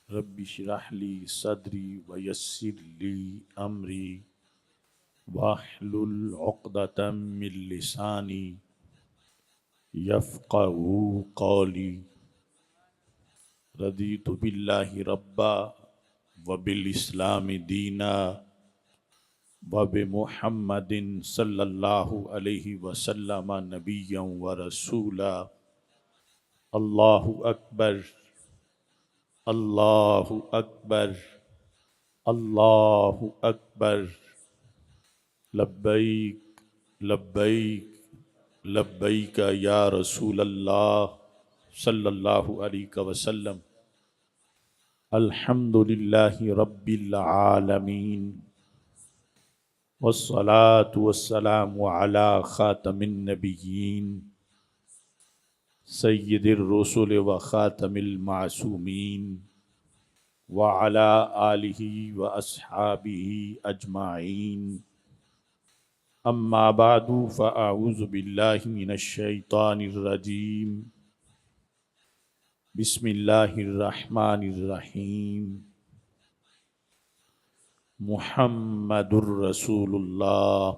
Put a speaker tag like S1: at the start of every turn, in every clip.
S1: رب اشرح لی صدری ویسر لی امری واحلل عقدۃ من لسانی یفقہوا قولی رضیت باللہ ربا وبالاسلام دینا وبمحمد صلی اللہ علیہ وسلم نبیا ورسولا اللہ اکبر اللہ اکبر اللہ اکبر لبیک لبیک لبیک یا رسول اللہ صلی اللہ علیہ وسلم الحمد للہ رب العالمین والصلاة والسلام علی خاتم النبیین سید الرسل و خاتم المعصومین وعلی آلہ و اصحابہ اجمعین اما بعد فاعوذ باللہ من الشیطان الرجیم بسم اللہ الرحمن الرحیم محمد الرسول اللہ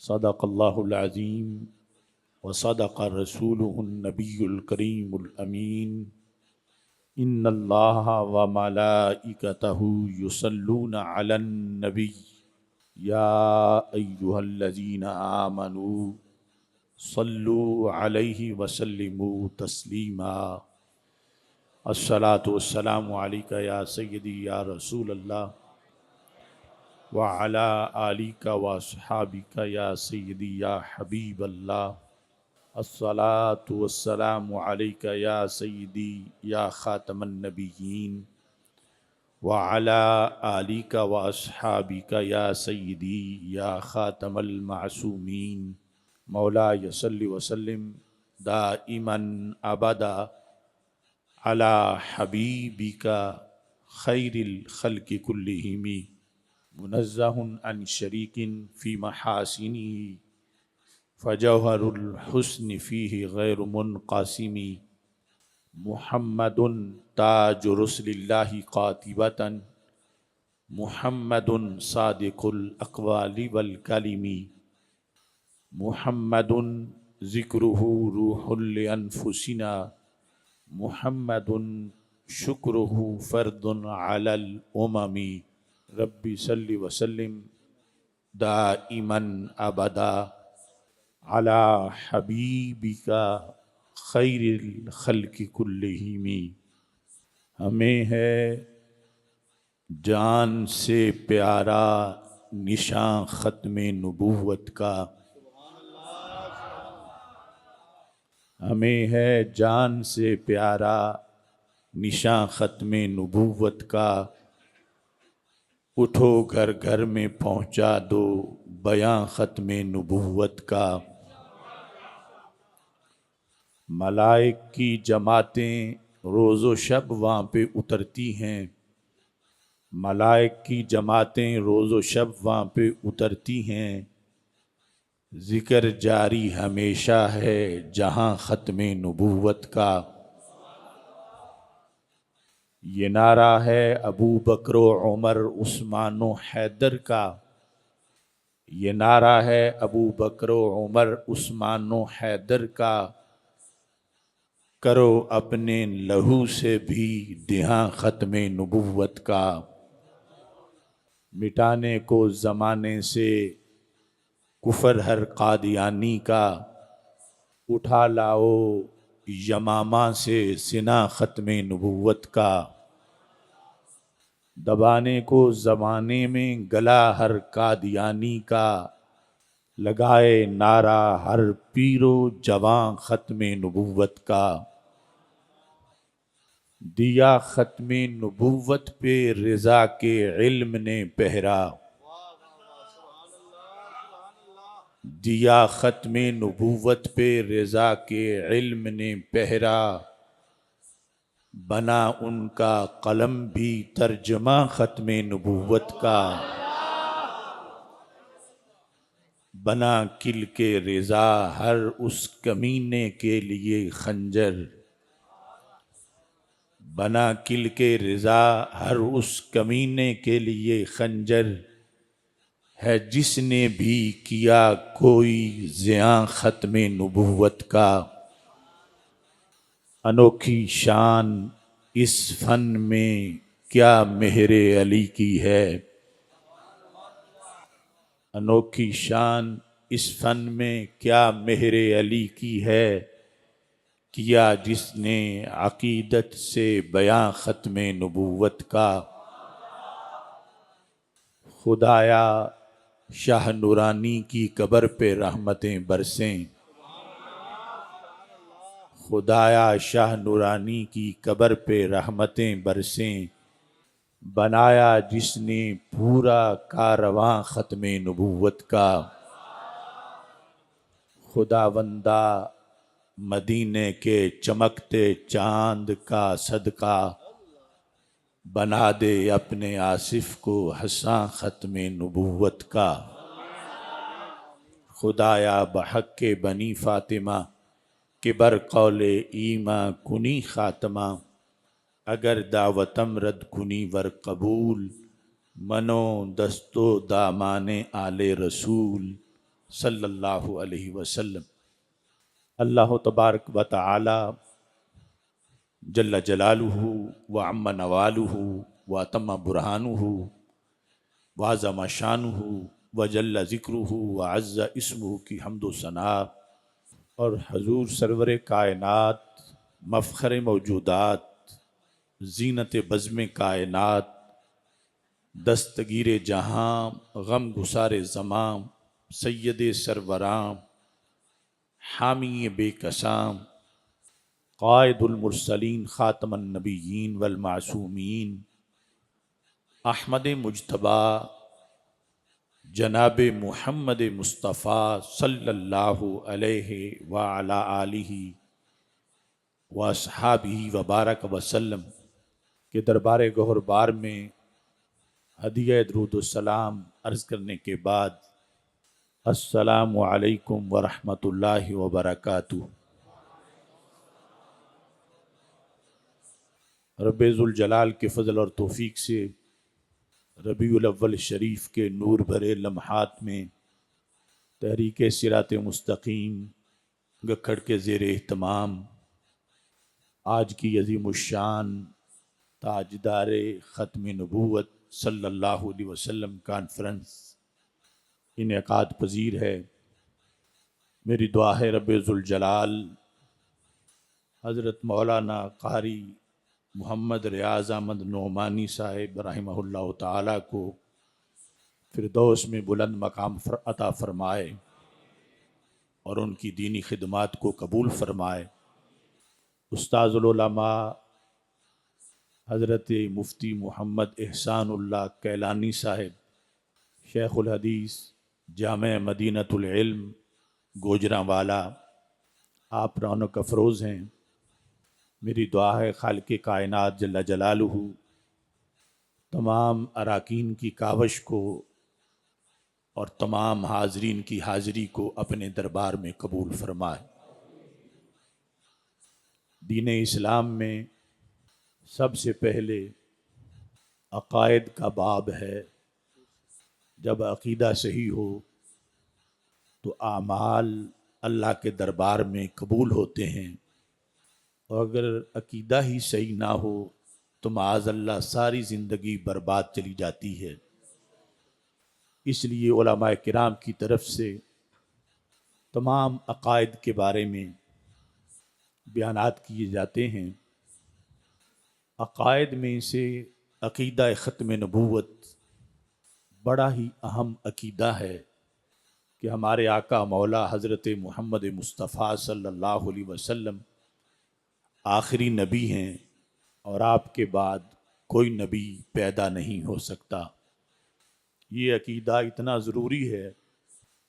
S1: صدق اللہ العظیم وصدق رسوله النبی الکریم الامین ان اللہ وملائکتہ یصلون علی النبی یا ایہا الذین آمنوا صلوا علیہ وسلموا تسلیما الصلاۃ والسلام علیک یا سیدی یا رسول اللہ وعلی آلک واصحابک یا سیدی یا حبیب اللہ الصلاۃ والسلام علیک یا سیدی یا خاتم النبیین وعلی آلک واصحابک یا سیدی یا خاتم المعصومین مولا صلی وسلم دائما ابدا علی حبیبک خیر الخلق کلہم منزہ عن شریک فی محاسنہ فجوہر الحسن فیہ غیر منقسم محمد تاج رسل اللہ قاطبۃ محمد صادق الاقوال والکلم محمد ذکرہ روح لانفسنا محمد شکرہ فرد علی الامم رب صلی وسلم دائما ابدا علی حبیبک خیر الخلق کلہم ہمیں ہے جان سے پیارا نشان ختم نبوت کا ہمیں ہے جان سے پیارا نشان ختم نبوت کا اٹھو گھر گھر میں پہنچا دو بیان ختم نبوت کا ملائک کی جماعتیں روز و شب وہاں پہ اترتی ہیں ملائک کی جماعتیں روز و شب وہاں پہ اترتی ہیں ذکر جاری ہمیشہ ہے جہاں ختم نبوت کا یہ نعرہ ہے ابو بکر و عمر عثمان و حیدر کا یہ نعرہ ہے ابو بکر و عمر عثمان و حیدر کا کرو اپنے لہو سے بھی دہاں ختم نبوت کا مٹانے کو زمانے سے کفر ہر قادیانی کا اٹھا لاؤ یمامہ سے سنا ختم نبوت کا دبانے کو زمانے میں گلا ہر قادیانی کا لگائے نعرہ ہر پیر و جوان ختم نبوت کا دیا ختم نبوت پہ رضا کے علم نے پہرا دیا ختم نبوت پہ رضا کے علم نے پہرا بنا ان کا قلم بھی ترجمہ ختم نبوت کا بنا کل کے رضا ہر اس کمینے کے لیے خنجر بنا کل کے رضا ہر اس کمینے کے لیے خنجر ہے جس نے بھی کیا کوئی زیاں ختم نبوت کا۔ انوکھی شان اس فن میں کیا مہر علی کی ہے، انوکھی شان اس فن میں کیا مہر علی کی ہے، کیا جس نے عقیدت سے بیاں ختم نبوت کا۔ خدایا شاہ نورانی کی قبر پہ رحمتیں برسیں، خدایا شاہ نورانی کی قبر پہ رحمتیں برسیں، بنایا جس نے پورا کارواں ختم نبوت کا۔ خداوندہ مدینے کے چمکتے چاند کا صدقہ بنا دے اپنے آصف کو حساں ختم نبوت کا۔ خدایا بحق کے بنی فاطمہ کہ بر قول ایماں کنی خاتمہ، اگر دعوتم رد کنی ور قبول، منو دست و دامان آل رسول صلی اللہ علیہ وسلم۔ اللہ تبارک و تعالی جل جلالہ وعم نوالہ واتم برہانہ وعظم شانہ وجل ذکرہ وعز اسمہ کی حمد و ثنا، اور حضور سرور کائنات مفخر موجودات زینت بزم کائنات دستگیر جہاں غم گسار زماں سید سرورام حامی بے کسام قائد المرسلین خاتم النبیین والمعصومین احمد مجتبی جناب محمد مصطفیٰ صلی اللہ علیہ وعلی آلہ واصحابہ وبارک وسلم کے دربار گہر بار میں ہدیہ درود السلام عرض کرنے کے بعد، السلام علیکم ورحمۃ اللہ وبرکاتہ۔ رب ذوالجلال کے فضل اور توفیق سے ربیع الاول شریف کے نور بھرے لمحات میں تحریک صراط مستقیم گکھڑ کے زیر اہتمام آج کی عظیم الشان تاجدار ختم نبوت صلی اللہ علیہ وسلم کانفرنس انعقاد پذیر ہے۔ میری دعا ہے رب ذوالجلال حضرت مولانا قاری محمد ریاض احمد نعمانی صاحب رحمہ اللہ تعالیٰ کو فردوس میں بلند مقام عطا فرمائے اور ان کی دینی خدمات کو قبول فرمائے۔ استاذ العلماء حضرت مفتی محمد احسان اللہ کیلانی صاحب شیخ الحدیث جامع مدینۃ العلم گوجرانوالا، آپ رونق افروز ہیں۔ میری دعا ہے خالق کائنات جل جلالہ تمام اراکین کی کاوش کو اور تمام حاضرین کی حاضری کو اپنے دربار میں قبول فرمائے۔ دین اسلام میں سب سے پہلے عقائد کا باب ہے۔ جب عقیدہ صحیح ہو تو اعمال اللہ کے دربار میں قبول ہوتے ہیں، اور اگر عقیدہ ہی صحیح نہ ہو تو معاذ اللہ ساری زندگی برباد چلی جاتی ہے۔ اس لیے علماء کرام کی طرف سے تمام عقائد کے بارے میں بیانات کیے جاتے ہیں۔ عقائد میں سے عقیدہ ختم نبوت بڑا ہی اہم عقیدہ ہے کہ ہمارے آقا مولا حضرت محمد مصطفیٰ صلی اللہ علیہ وسلم آخری نبی ہیں اور آپ کے بعد کوئی نبی پیدا نہیں ہو سکتا۔ یہ عقیدہ اتنا ضروری ہے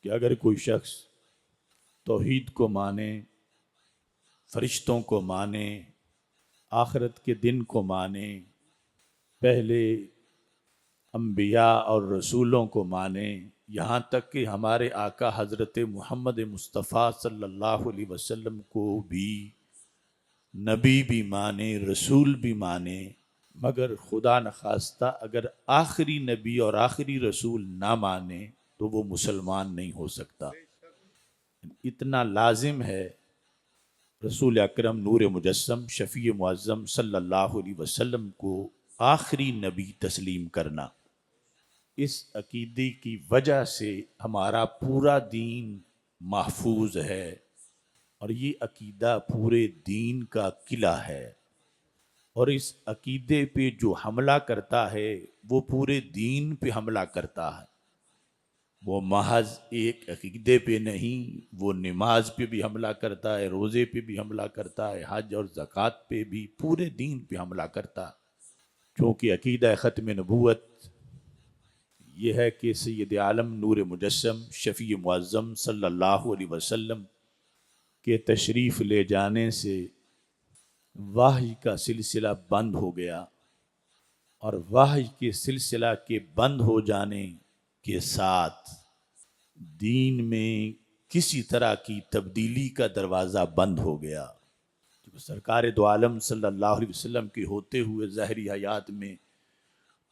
S1: کہ اگر کوئی شخص توحید کو مانے، فرشتوں کو مانے، آخرت کے دن کو مانے، پہلے انبیاء اور رسولوں کو مانے، یہاں تک کہ ہمارے آقا حضرت محمد مصطفیٰ صلی اللہ علیہ وسلم کو بھی نبی بھی مانے، رسول بھی مانے، مگر خدا نخواستہ اگر آخری نبی اور آخری رسول نہ مانے تو وہ مسلمان نہیں ہو سکتا۔ اتنا لازم ہے رسول اکرم نور مجسم شفیع معظم صلی اللہ علیہ وسلم کو آخری نبی تسلیم کرنا۔ اس عقیدے کی وجہ سے ہمارا پورا دین محفوظ ہے، اور یہ عقیدہ پورے دین کا قلعہ ہے، اور اس عقیدے پہ جو حملہ کرتا ہے وہ پورے دین پہ حملہ کرتا ہے۔ وہ محض ایک عقیدے پہ نہیں، وہ نماز پہ بھی حملہ کرتا ہے، روزے پہ بھی حملہ کرتا ہے، حج اور زکوٰۃ پہ بھی، پورے دین پہ حملہ کرتا ہے۔ چونکہ عقیدہ ختم نبوت یہ ہے کہ سید عالم نور مجسم شفیع معظم صلی اللہ علیہ وسلم کے تشریف لے جانے سے وحی کا سلسلہ بند ہو گیا، اور وحی کے سلسلہ کے بند ہو جانے کے ساتھ دین میں کسی طرح کی تبدیلی کا دروازہ بند ہو گیا۔ سرکار دو عالم صلی اللہ علیہ وسلم کے ہوتے ہوئے ظاہری حیات میں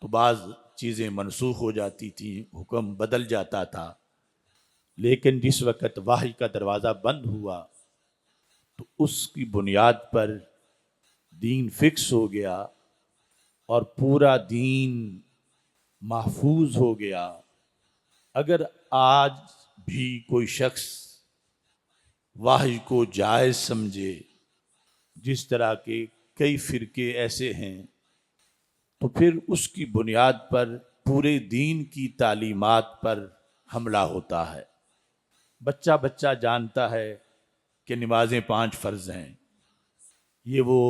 S1: تو بعض چیزیں منسوخ ہو جاتی تھیں، حکم بدل جاتا تھا، لیکن جس وقت وحی کا دروازہ بند ہوا تو اس کی بنیاد پر دین فکس ہو گیا، اور پورا دین محفوظ ہو گیا۔ اگر آج بھی کوئی شخص وحی کو جائز سمجھے، جس طرح کے کئی فرقے ایسے ہیں، تو پھر اس کی بنیاد پر پورے دین کی تعلیمات پر حملہ ہوتا ہے۔ بچہ بچہ جانتا ہے کہ نمازیں 5 فرض ہیں، یہ وہ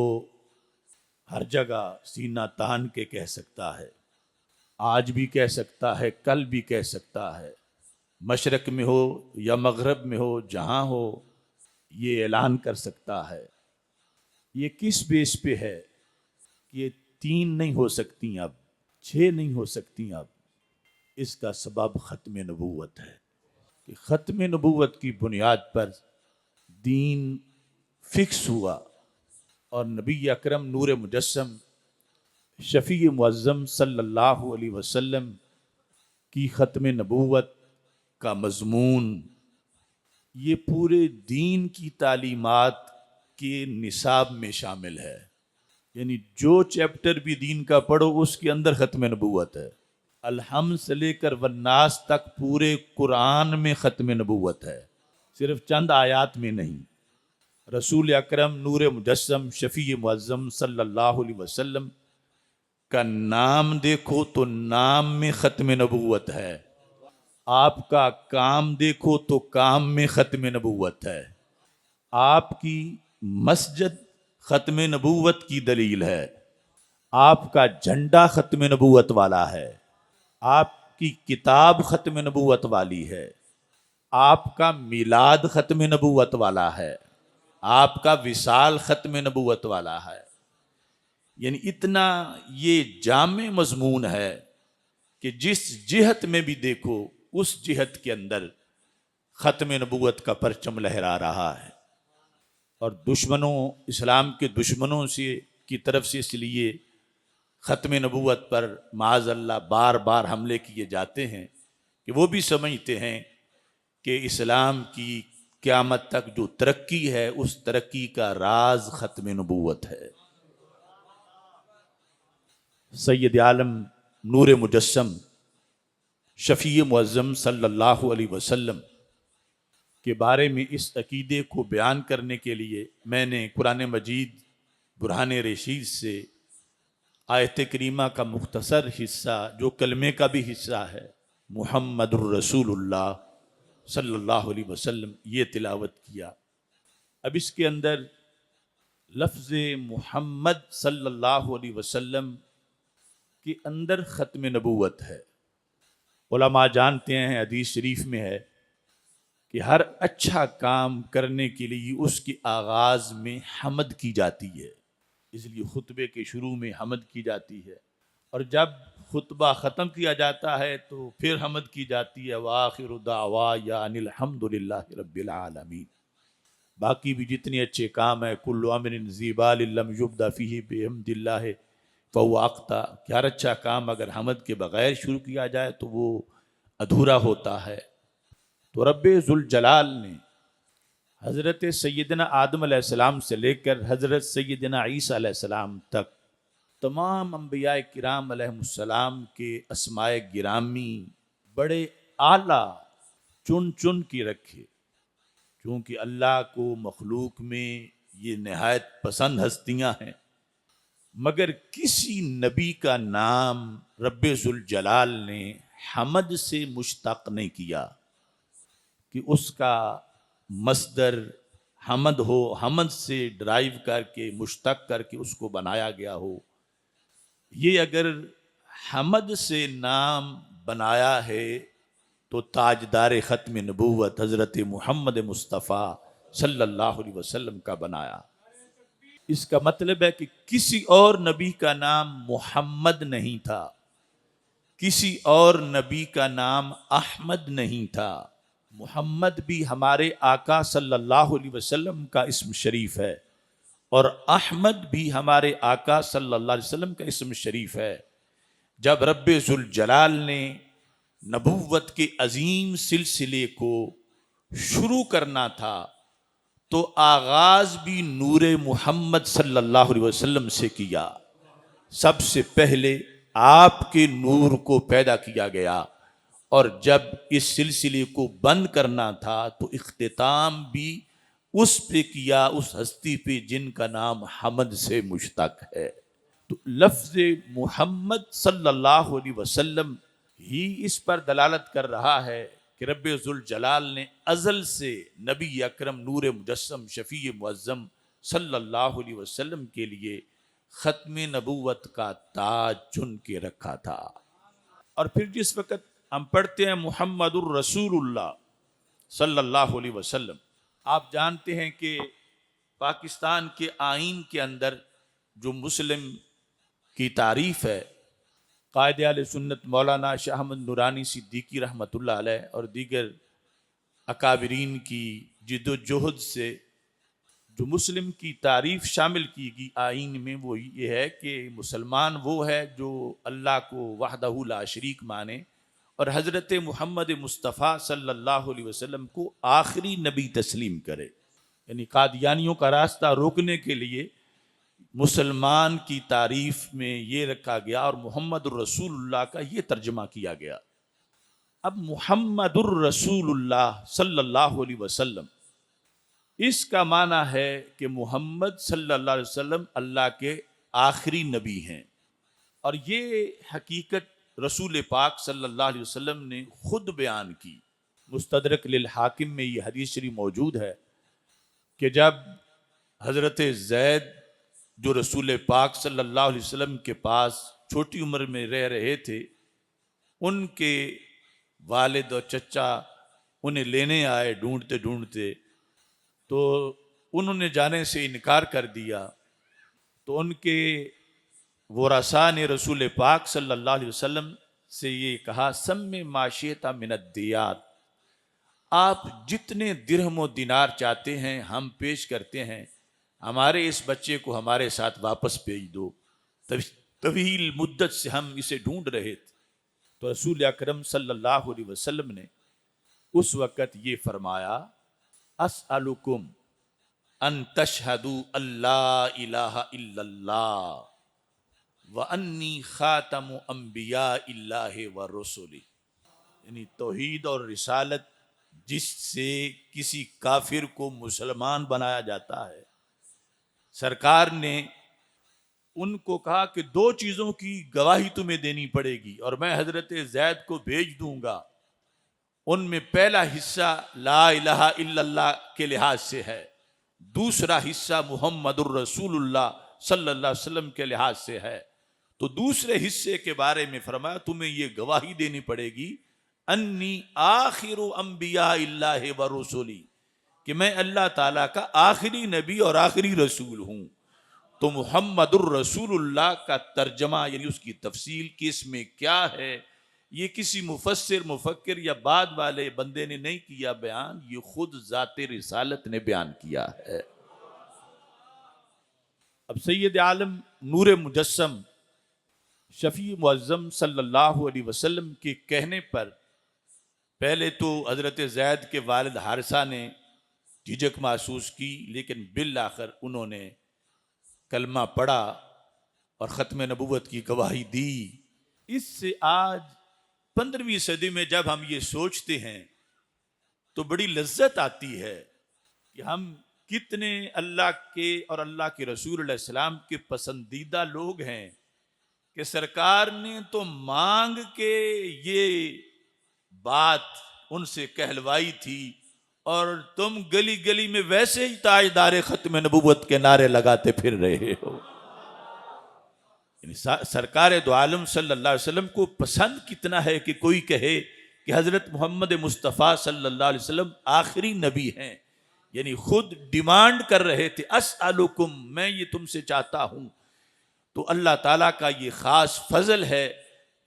S1: ہر جگہ سینہ تان کے کہہ سکتا ہے، آج بھی کہہ سکتا ہے، کل بھی کہہ سکتا ہے، مشرق میں ہو یا مغرب میں ہو، جہاں ہو یہ اعلان کر سکتا ہے۔ یہ کس بیس پہ ہے؟ یہ 3 نہیں ہو سکتی اب، 6 نہیں ہو سکتی اب۔ اس کا سبب ختم نبوت ہے کہ ختم نبوت کی بنیاد پر دین فکس ہوا، اور نبی اکرم نور مجسم شفیع معظم صلی اللہ علیہ وسلم کی ختم نبوت کا مضمون یہ پورے دین کی تعلیمات کے نصاب میں شامل ہے۔ یعنی جو چیپٹر بھی دین کا پڑھو اس کے اندر ختم نبوت ہے۔ الحمد سے لے کر والناس تک پورے قرآن میں ختم نبوت ہے، صرف چند آیات میں نہیں۔ رسول اکرم نور مجسم شفیع معظم صلی اللہ علیہ وسلم کا نام دیکھو تو نام میں ختم نبوت ہے، آپ کا کام دیکھو تو کام میں ختم نبوت ہے، آپ کی مسجد ختم نبوت کی دلیل ہے، آپ کا جھنڈا ختم نبوت والا ہے، آپ کی کتاب ختم نبوت والی ہے، آپ کا میلاد ختم نبوت والا ہے، آپ کا وصال ختم نبوت والا ہے۔ یعنی اتنا یہ جامع مضمون ہے کہ جس جہت میں بھی دیکھو اس جہت کے اندر ختم نبوت کا پرچم لہرا رہا ہے، اور دشمنوں، اسلام کے دشمنوں سے کی طرف سے اس لیے ختم نبوت پر معاذ اللہ بار بار حملے کیے جاتے ہیں کہ وہ بھی سمجھتے ہیں کہ اسلام کی قیامت تک جو ترقی ہے اس ترقی کا راز ختم نبوت ہے۔ سید عالم نور مجسم شفیع معظم صلی اللہ علیہ وسلم کے بارے میں اس عقیدے کو بیان کرنے کے لیے میں نے قرآن مجید برہان رشید سے آیت کریمہ کا مختصر حصہ جو کلمے کا بھی حصہ ہے، محمد الرسول اللہ صلی اللہ علیہ وسلم، یہ تلاوت کیا۔ اب اس کے اندر لفظ محمد صلی اللہ علیہ وسلم کے اندر ختم نبوت ہے۔ علماء جانتے ہیں، حدیث شریف میں ہے کہ ہر اچھا کام کرنے کے لیے اس کے آغاز میں حمد کی جاتی ہے، اس لیے خطبے کے شروع میں حمد کی جاتی ہے، اور جب خطبہ ختم کیا جاتا ہے تو پھر حمد کی جاتی ہے، وآخر دعوایا ان الحمد للہ رب العالمین۔ باقی بھی جتنے اچھے کام ہیں، کل امر ذیبال لم یبدا فیہ بحمد اللہ فہو اقطع، کہ ہر اچھا کام اگر حمد کے بغیر شروع کیا جائے تو وہ ادھورا ہوتا ہے۔ تو رب ذوالجلال نے حضرت سیدنا آدم علیہ السلام سے لے کر حضرت سیدنا عیسیٰ علیہ السلام تک تمام انبیاء کرام علیہ السلام کے اسماء گرامی بڑے اعلیٰ چن چن کے رکھے، کیونکہ اللہ کو مخلوق میں یہ نہایت پسند ہستیاں ہیں، مگر کسی نبی کا نام رب ذوالجلال نے حمد سے مشتق نہیں کیا کہ اس کا مصدر حمد ہو، حمد سے ڈرائیو کر کے مشتق کر کے اس کو بنایا گیا ہو۔ یہ اگر حمد سے نام بنایا ہے تو تاجدار ختم نبوت حضرت محمد مصطفیٰ صلی اللہ علیہ وسلم کا بنایا۔ اس کا مطلب ہے کہ کسی اور نبی کا نام محمد نہیں تھا، کسی اور نبی کا نام احمد نہیں تھا۔ محمد بھی ہمارے آقا صلی اللہ علیہ وسلم کا اسم شریف ہے، اور احمد بھی ہمارے آقا صلی اللہ علیہ وسلم کا اسم شریف ہے۔ جب رب ذوالجلال نے نبوت کے عظیم سلسلے کو شروع کرنا تھا تو آغاز بھی نور محمد صلی اللہ علیہ وسلم سے کیا۔ سب سے پہلے آپ کے نور کو پیدا کیا گیا، اور جب اس سلسلے کو بند کرنا تھا تو اختتام بھی اس پہ کیا، اس ہستی پہ جن کا نام حمد سے مشتق ہے۔ تو لفظ محمد صلی اللہ علیہ وسلم ہی اس پر دلالت کر رہا ہے کہ رب ذوالجلال نے ازل سے نبی اکرم نور مجسم شفیع معظم صلی اللہ علیہ وسلم کے لیے ختم نبوت کا تاج چن کے رکھا تھا۔ اور پھر جس وقت ہم پڑھتے ہیں محمد الرسول اللہ صلی اللہ علیہ وسلم، آپ جانتے ہیں کہ پاکستان کے آئین کے اندر جو مسلم کی تعریف ہے، قائد اہل سنت مولانا شاہ احمد نورانی صدیقی رحمۃ اللہ علیہ اور دیگر اکابرین کی جد و جہد سے جو مسلم کی تعریف شامل کی گئی آئین میں، وہ یہ ہے کہ مسلمان وہ ہے جو اللہ کو وحدہ لا شریک مانے اور حضرت محمد مصطفیٰ صلی اللہ علیہ وسلم کو آخری نبی تسلیم کرے۔ یعنی قادیانیوں کا راستہ روکنے کے لیے مسلمان کی تعریف میں یہ رکھا گیا اور محمد الرسول اللہ کا یہ ترجمہ کیا گیا۔ اب محمد الرسول اللہ صلی اللہ علیہ وسلم، اس کا معنی ہے کہ محمد صلی اللہ علیہ وسلم اللہ کے آخری نبی ہیں، اور یہ حقیقت رسول پاک صلی اللہ علیہ وسلم نے خود بیان کی۔ مستدرک للحاکم میں یہ حدیث شریف موجود ہے کہ جب حضرت زید جو رسول پاک صلی اللہ علیہ وسلم کے پاس چھوٹی عمر میں رہ رہے تھے، ان کے والد اور چچا انہیں لینے آئے ڈھونڈتے ڈھونڈتے، تو انہوں نے جانے سے انکار کر دیا۔ تو ان کے ورثاء نے رسول پاک صلی اللہ علیہ وسلم سے یہ کہا، سم معشیتا من الدیات، آپ جتنے درہم و دینار چاہتے ہیں ہم پیش کرتے ہیں، ہمارے اس بچے کو ہمارے ساتھ واپس بھیج دو۔ طویل مدت سے ہم اسے ڈھونڈ رہے تھے۔ تو رسول اکرم صلی اللہ علیہ وسلم نے اس وقت یہ فرمایا، اسألکم ان تشہدوا اللہ الہ الا اللہ وانی خاتم انبیاء اللہ ورسلہ، یعنی توحید اور رسالت جس سے کسی کافر کو مسلمان بنایا جاتا ہے۔ سرکار نے ان کو کہا کہ دو چیزوں کی گواہی تمہیں دینی پڑے گی اور میں حضرت زید کو بھیج دوں گا۔ ان میں پہلا حصہ لا الہ الا اللہ کے لحاظ سے ہے، دوسرا حصہ محمد الرسول اللہ صلی اللہ علیہ وسلم کے لحاظ سے ہے۔ تو دوسرے حصے کے بارے میں فرمایا تمہیں یہ گواہی دینی پڑے گی، انی آخر انبیاء اللہ ورسلی، کہ میں اللہ تعالیٰ کا آخری نبی اور آخری رسول ہوں۔ تو محمد الرسول اللہ کا ترجمہ یعنی اس کی تفصیل کہ اس میں کیا ہے یہ کسی مفسر مفکر یا بعد والے بندے نے نہیں کیا بیان، یہ خود ذات رسالت نے بیان کیا ہے۔ اب سید عالم نور مجسم شفیع معظم صلی اللہ علیہ وسلم کے کہنے پر پہلے تو حضرت زید کے والد حارثہ نے جھجک محسوس کی، لیکن بالآخر انہوں نے کلمہ پڑھا اور ختم نبوت کی گواہی دی۔ اس سے آج 15ویں صدی میں جب ہم یہ سوچتے ہیں تو بڑی لذت آتی ہے کہ ہم کتنے اللہ کے اور اللہ کے رسول علیہ السلام کے پسندیدہ لوگ ہیں کہ سرکار نے تو مانگ کے یہ بات ان سے کہلوائی تھی، اور تم گلی گلی میں ویسے ہی تاجدار ختم نبوت کے نعرے لگاتے پھر رہے ہو۔ سرکار دو عالم صلی اللہ علیہ وسلم کو پسند کتنا ہے کہ کوئی کہے کہ حضرت محمد مصطفیٰ صلی اللہ علیہ وسلم آخری نبی ہیں، یعنی خود ڈیمانڈ کر رہے تھے، اسألکم، میں یہ تم سے چاہتا ہوں۔ تو اللہ تعالیٰ کا یہ خاص فضل ہے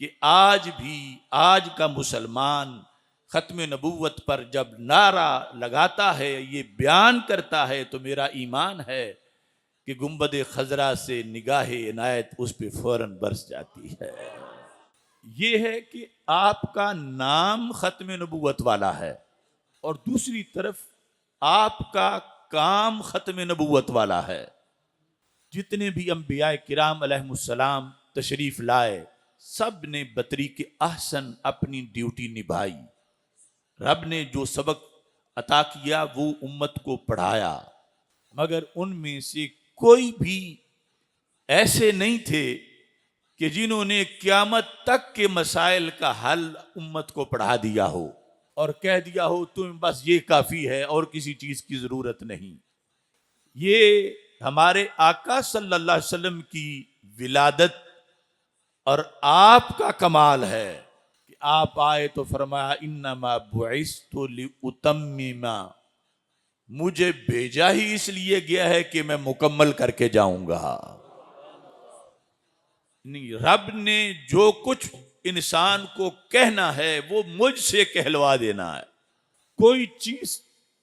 S1: کہ آج بھی آج کا مسلمان ختم نبوت پر جب نعرہ لگاتا ہے، یہ بیان کرتا ہے، تو میرا ایمان ہے کہ گنبد خضرا سے نگاہ عنایت اس پہ فوراً برس جاتی ہے۔ یہ ہے کہ آپ کا نام ختم نبوت والا ہے، اور دوسری طرف آپ کا کام ختم نبوت والا ہے۔ جتنے بھی انبیاء کرام علیہ السلام تشریف لائے، سب نے بطریق احسن اپنی ڈیوٹی نبھائی۔ رب نے جو سبق عطا کیا وہ امت کو پڑھایا، مگر ان میں سے کوئی بھی ایسے نہیں تھے کہ جنہوں نے قیامت تک کے مسائل کا حل امت کو پڑھا دیا ہو اور کہہ دیا ہو تم بس یہ کافی ہے اور کسی چیز کی ضرورت نہیں۔ یہ ہمارے آقا صلی اللہ علیہ وسلم کی ولادت اور آپ کا کمال ہے کہ آپ آئے تو فرمایا انما بعثت لأتمم، مجھے بھیجا ہی اس لیے گیا ہے کہ میں مکمل کر کے جاؤں گا۔ رب نے جو کچھ انسان کو کہنا ہے وہ مجھ سے کہلوا دینا ہے۔ کوئی چیز،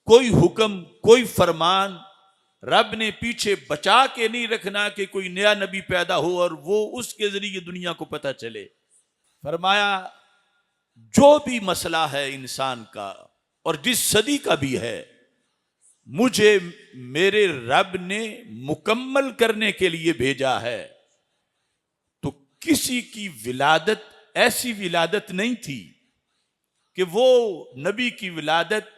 S1: کوئی حکم، کوئی فرمان رب نے پیچھے بچا کے نہیں رکھنا کہ کوئی نیا نبی پیدا ہو اور وہ اس کے ذریعے دنیا کو پتہ چلے۔ فرمایا جو بھی مسئلہ ہے انسان کا اور جس صدی کا بھی ہے، مجھے میرے رب نے مکمل کرنے کے لیے بھیجا ہے۔ تو کسی کی ولادت ایسی ولادت نہیں تھی کہ وہ نبی کی ولادت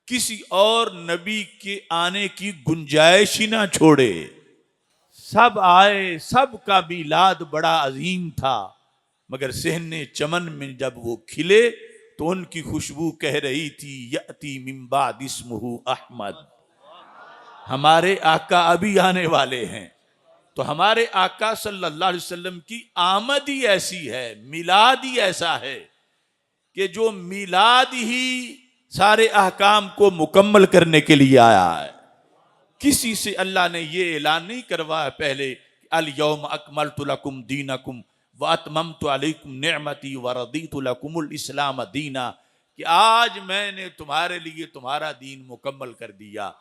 S1: کسی اور نبی کے آنے کی گنجائش ہی نہ چھوڑے۔ سب آئے، سب کا میلاد بڑا عظیم تھا، مگر صحن چمن میں جب وہ کھلے تو ان کی خوشبو کہہ رہی تھی یأتی من بعد اسمہ احمد، ہمارے آقا ابھی آنے والے ہیں۔ تو ہمارے آقا صلی اللہ علیہ وسلم کی آمد ہی ایسی ہے، میلاد ہی ایسا ہے کہ جو میلاد ہی سارے احکام کو مکمل کرنے کے لیے آیا ہے۔ کسی سے اللہ نے یہ اعلان نہیں کروایا پہلے الیوم اکملت لکم دینکم واتممت علیکم نعمتی ورضیت لکم الاسلام دینا، کہ آج میں نے تمہارے لیے تمہارا دین مکمل کر دیا۔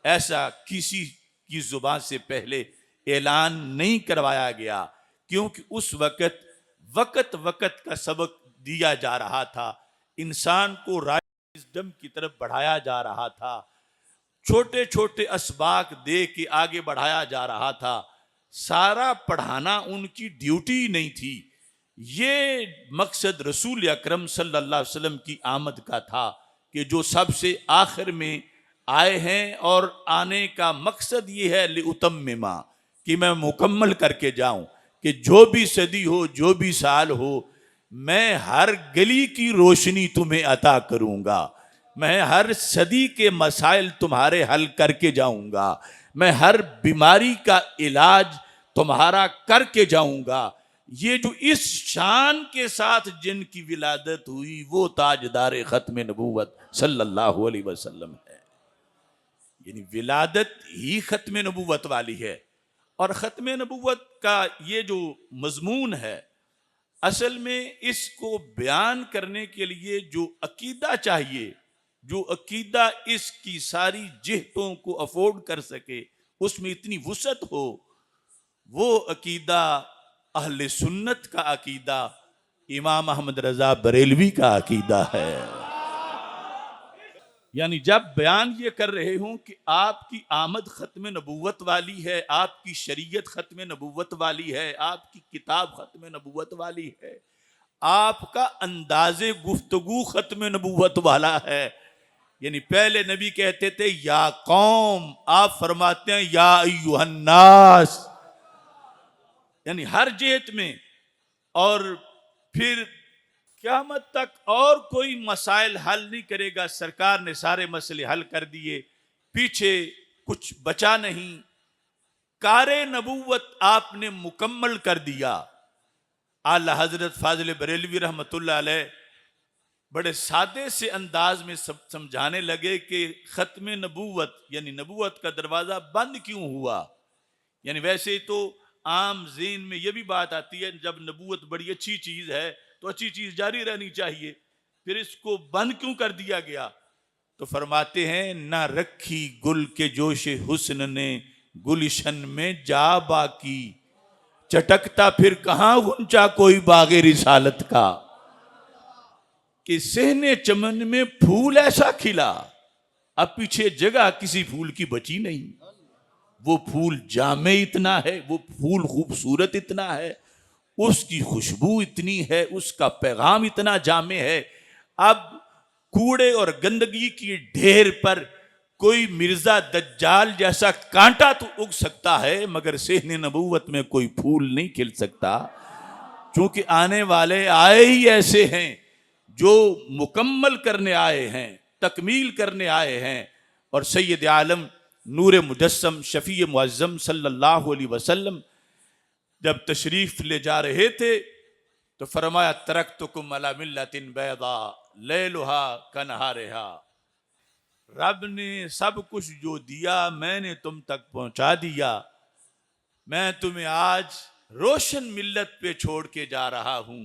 S1: ایسا کسی کی زبان سے پہلے اعلان نہیں کروایا گیا، کیونکہ اس وقت کا سبق دیا جا رہا تھا، انسان کو وزڈم کی طرف بڑھایا جا رہا تھا، چھوٹے چھوٹے اسباق دے کے آگے بڑھایا جا رہا تھا۔ سارا پڑھانا ان کی ڈیوٹی نہیں تھی، یہ مقصد رسول اکرم صلی اللہ علیہ وسلم کی آمد کا تھا کہ جو سب سے آخر میں آئے ہیں، اور آنے کا مقصد یہ ہے لأتمم، کہ میں مکمل کر کے جاؤں، کہ جو بھی صدی ہو، جو بھی سال ہو، میں ہر گلی کی روشنی تمہیں عطا کروں گا، میں ہر صدی کے مسائل تمہارے حل کر کے جاؤں گا، میں ہر بیماری کا علاج تمہارا کر کے جاؤں گا۔ یہ جو اس شان کے ساتھ جن کی ولادت ہوئی وہ تاجدار ختم نبوت صلی اللہ علیہ وسلم ہے۔ یعنی ولادت ہی ختم نبوت والی ہے، اور ختم نبوت کا یہ جو مضمون ہے، اصل میں اس کو بیان کرنے کے لیے جو عقیدہ چاہیے، جو عقیدہ اس کی ساری جہتوں کو افورڈ کر سکے، اس میں اتنی وسعت ہو، وہ عقیدہ اہل سنت کا عقیدہ امام احمد رضا بریلوی کا عقیدہ ہے۔ یعنی جب بیان یہ کر رہے ہوں کہ آپ کی آمد ختم نبوت والی ہے، آپ کی شریعت ختم نبوت والی ہے، آپ کی کتاب ختم نبوت والی ہے، آپ کا انداز گفتگو ختم نبوت والا ہے، یعنی پہلے نبی کہتے تھے یا قوم، آپ فرماتے ہیں یا ایھا الناس، یعنی ہر جہت میں، اور پھر قیامت تک اور کوئی مسائل حل نہیں کرے گا، سرکار نے سارے مسئلے حل کر دیے، پیچھے کچھ بچا نہیں، کار نبوت آپ نے مکمل کر دیا۔ اعلیٰ حضرت فاضل بریلوی رحمۃ اللہ علیہ بڑے سادے سے انداز میں سمجھانے لگے کہ ختم نبوت یعنی نبوت کا دروازہ بند کیوں ہوا۔ یعنی ویسے تو عام ذہن میں یہ بھی بات آتی ہے جب نبوت بڑی اچھی چیز ہے تو اچھی چیز جاری رہنی چاہیے، پھر اس کو بند کیوں کر دیا گیا؟ تو فرماتے ہیں نہ رکھی گل کے جوش حسن نے گلشن میں جا باقی، چٹکتا پھر کہاں غنچہ کوئی باغ رسالت کا، کہ صحن چمن میں پھول ایسا کھلا، اب پیچھے جگہ کسی پھول کی بچی نہیں، وہ پھول جامع اتنا ہے، وہ پھول خوبصورت اتنا ہے، اس کی خوشبو اتنی ہے، اس کا پیغام اتنا جامع ہے، اب کوڑے اور گندگی کی ڈھیر پر کوئی مرزا دجال جیسا کانٹا تو اگ سکتا ہے مگر صحن نبوت میں کوئی پھول نہیں کھل سکتا، چونکہ آنے والے آئے ہی ایسے ہیں جو مکمل کرنے آئے ہیں، تکمیل کرنے آئے ہیں۔ اور سید عالم نور مجسم شفیع معظم صلی اللہ علیہ وسلم جب تشریف لے جا رہے تھے تو فرمایا ترکتکم علی ملت بیضاء لیلھا کنہارھا، رب نے سب کچھ جو دیا میں نے تم تک پہنچا دیا، میں تمہیں آج روشن ملت پہ چھوڑ کے جا رہا ہوں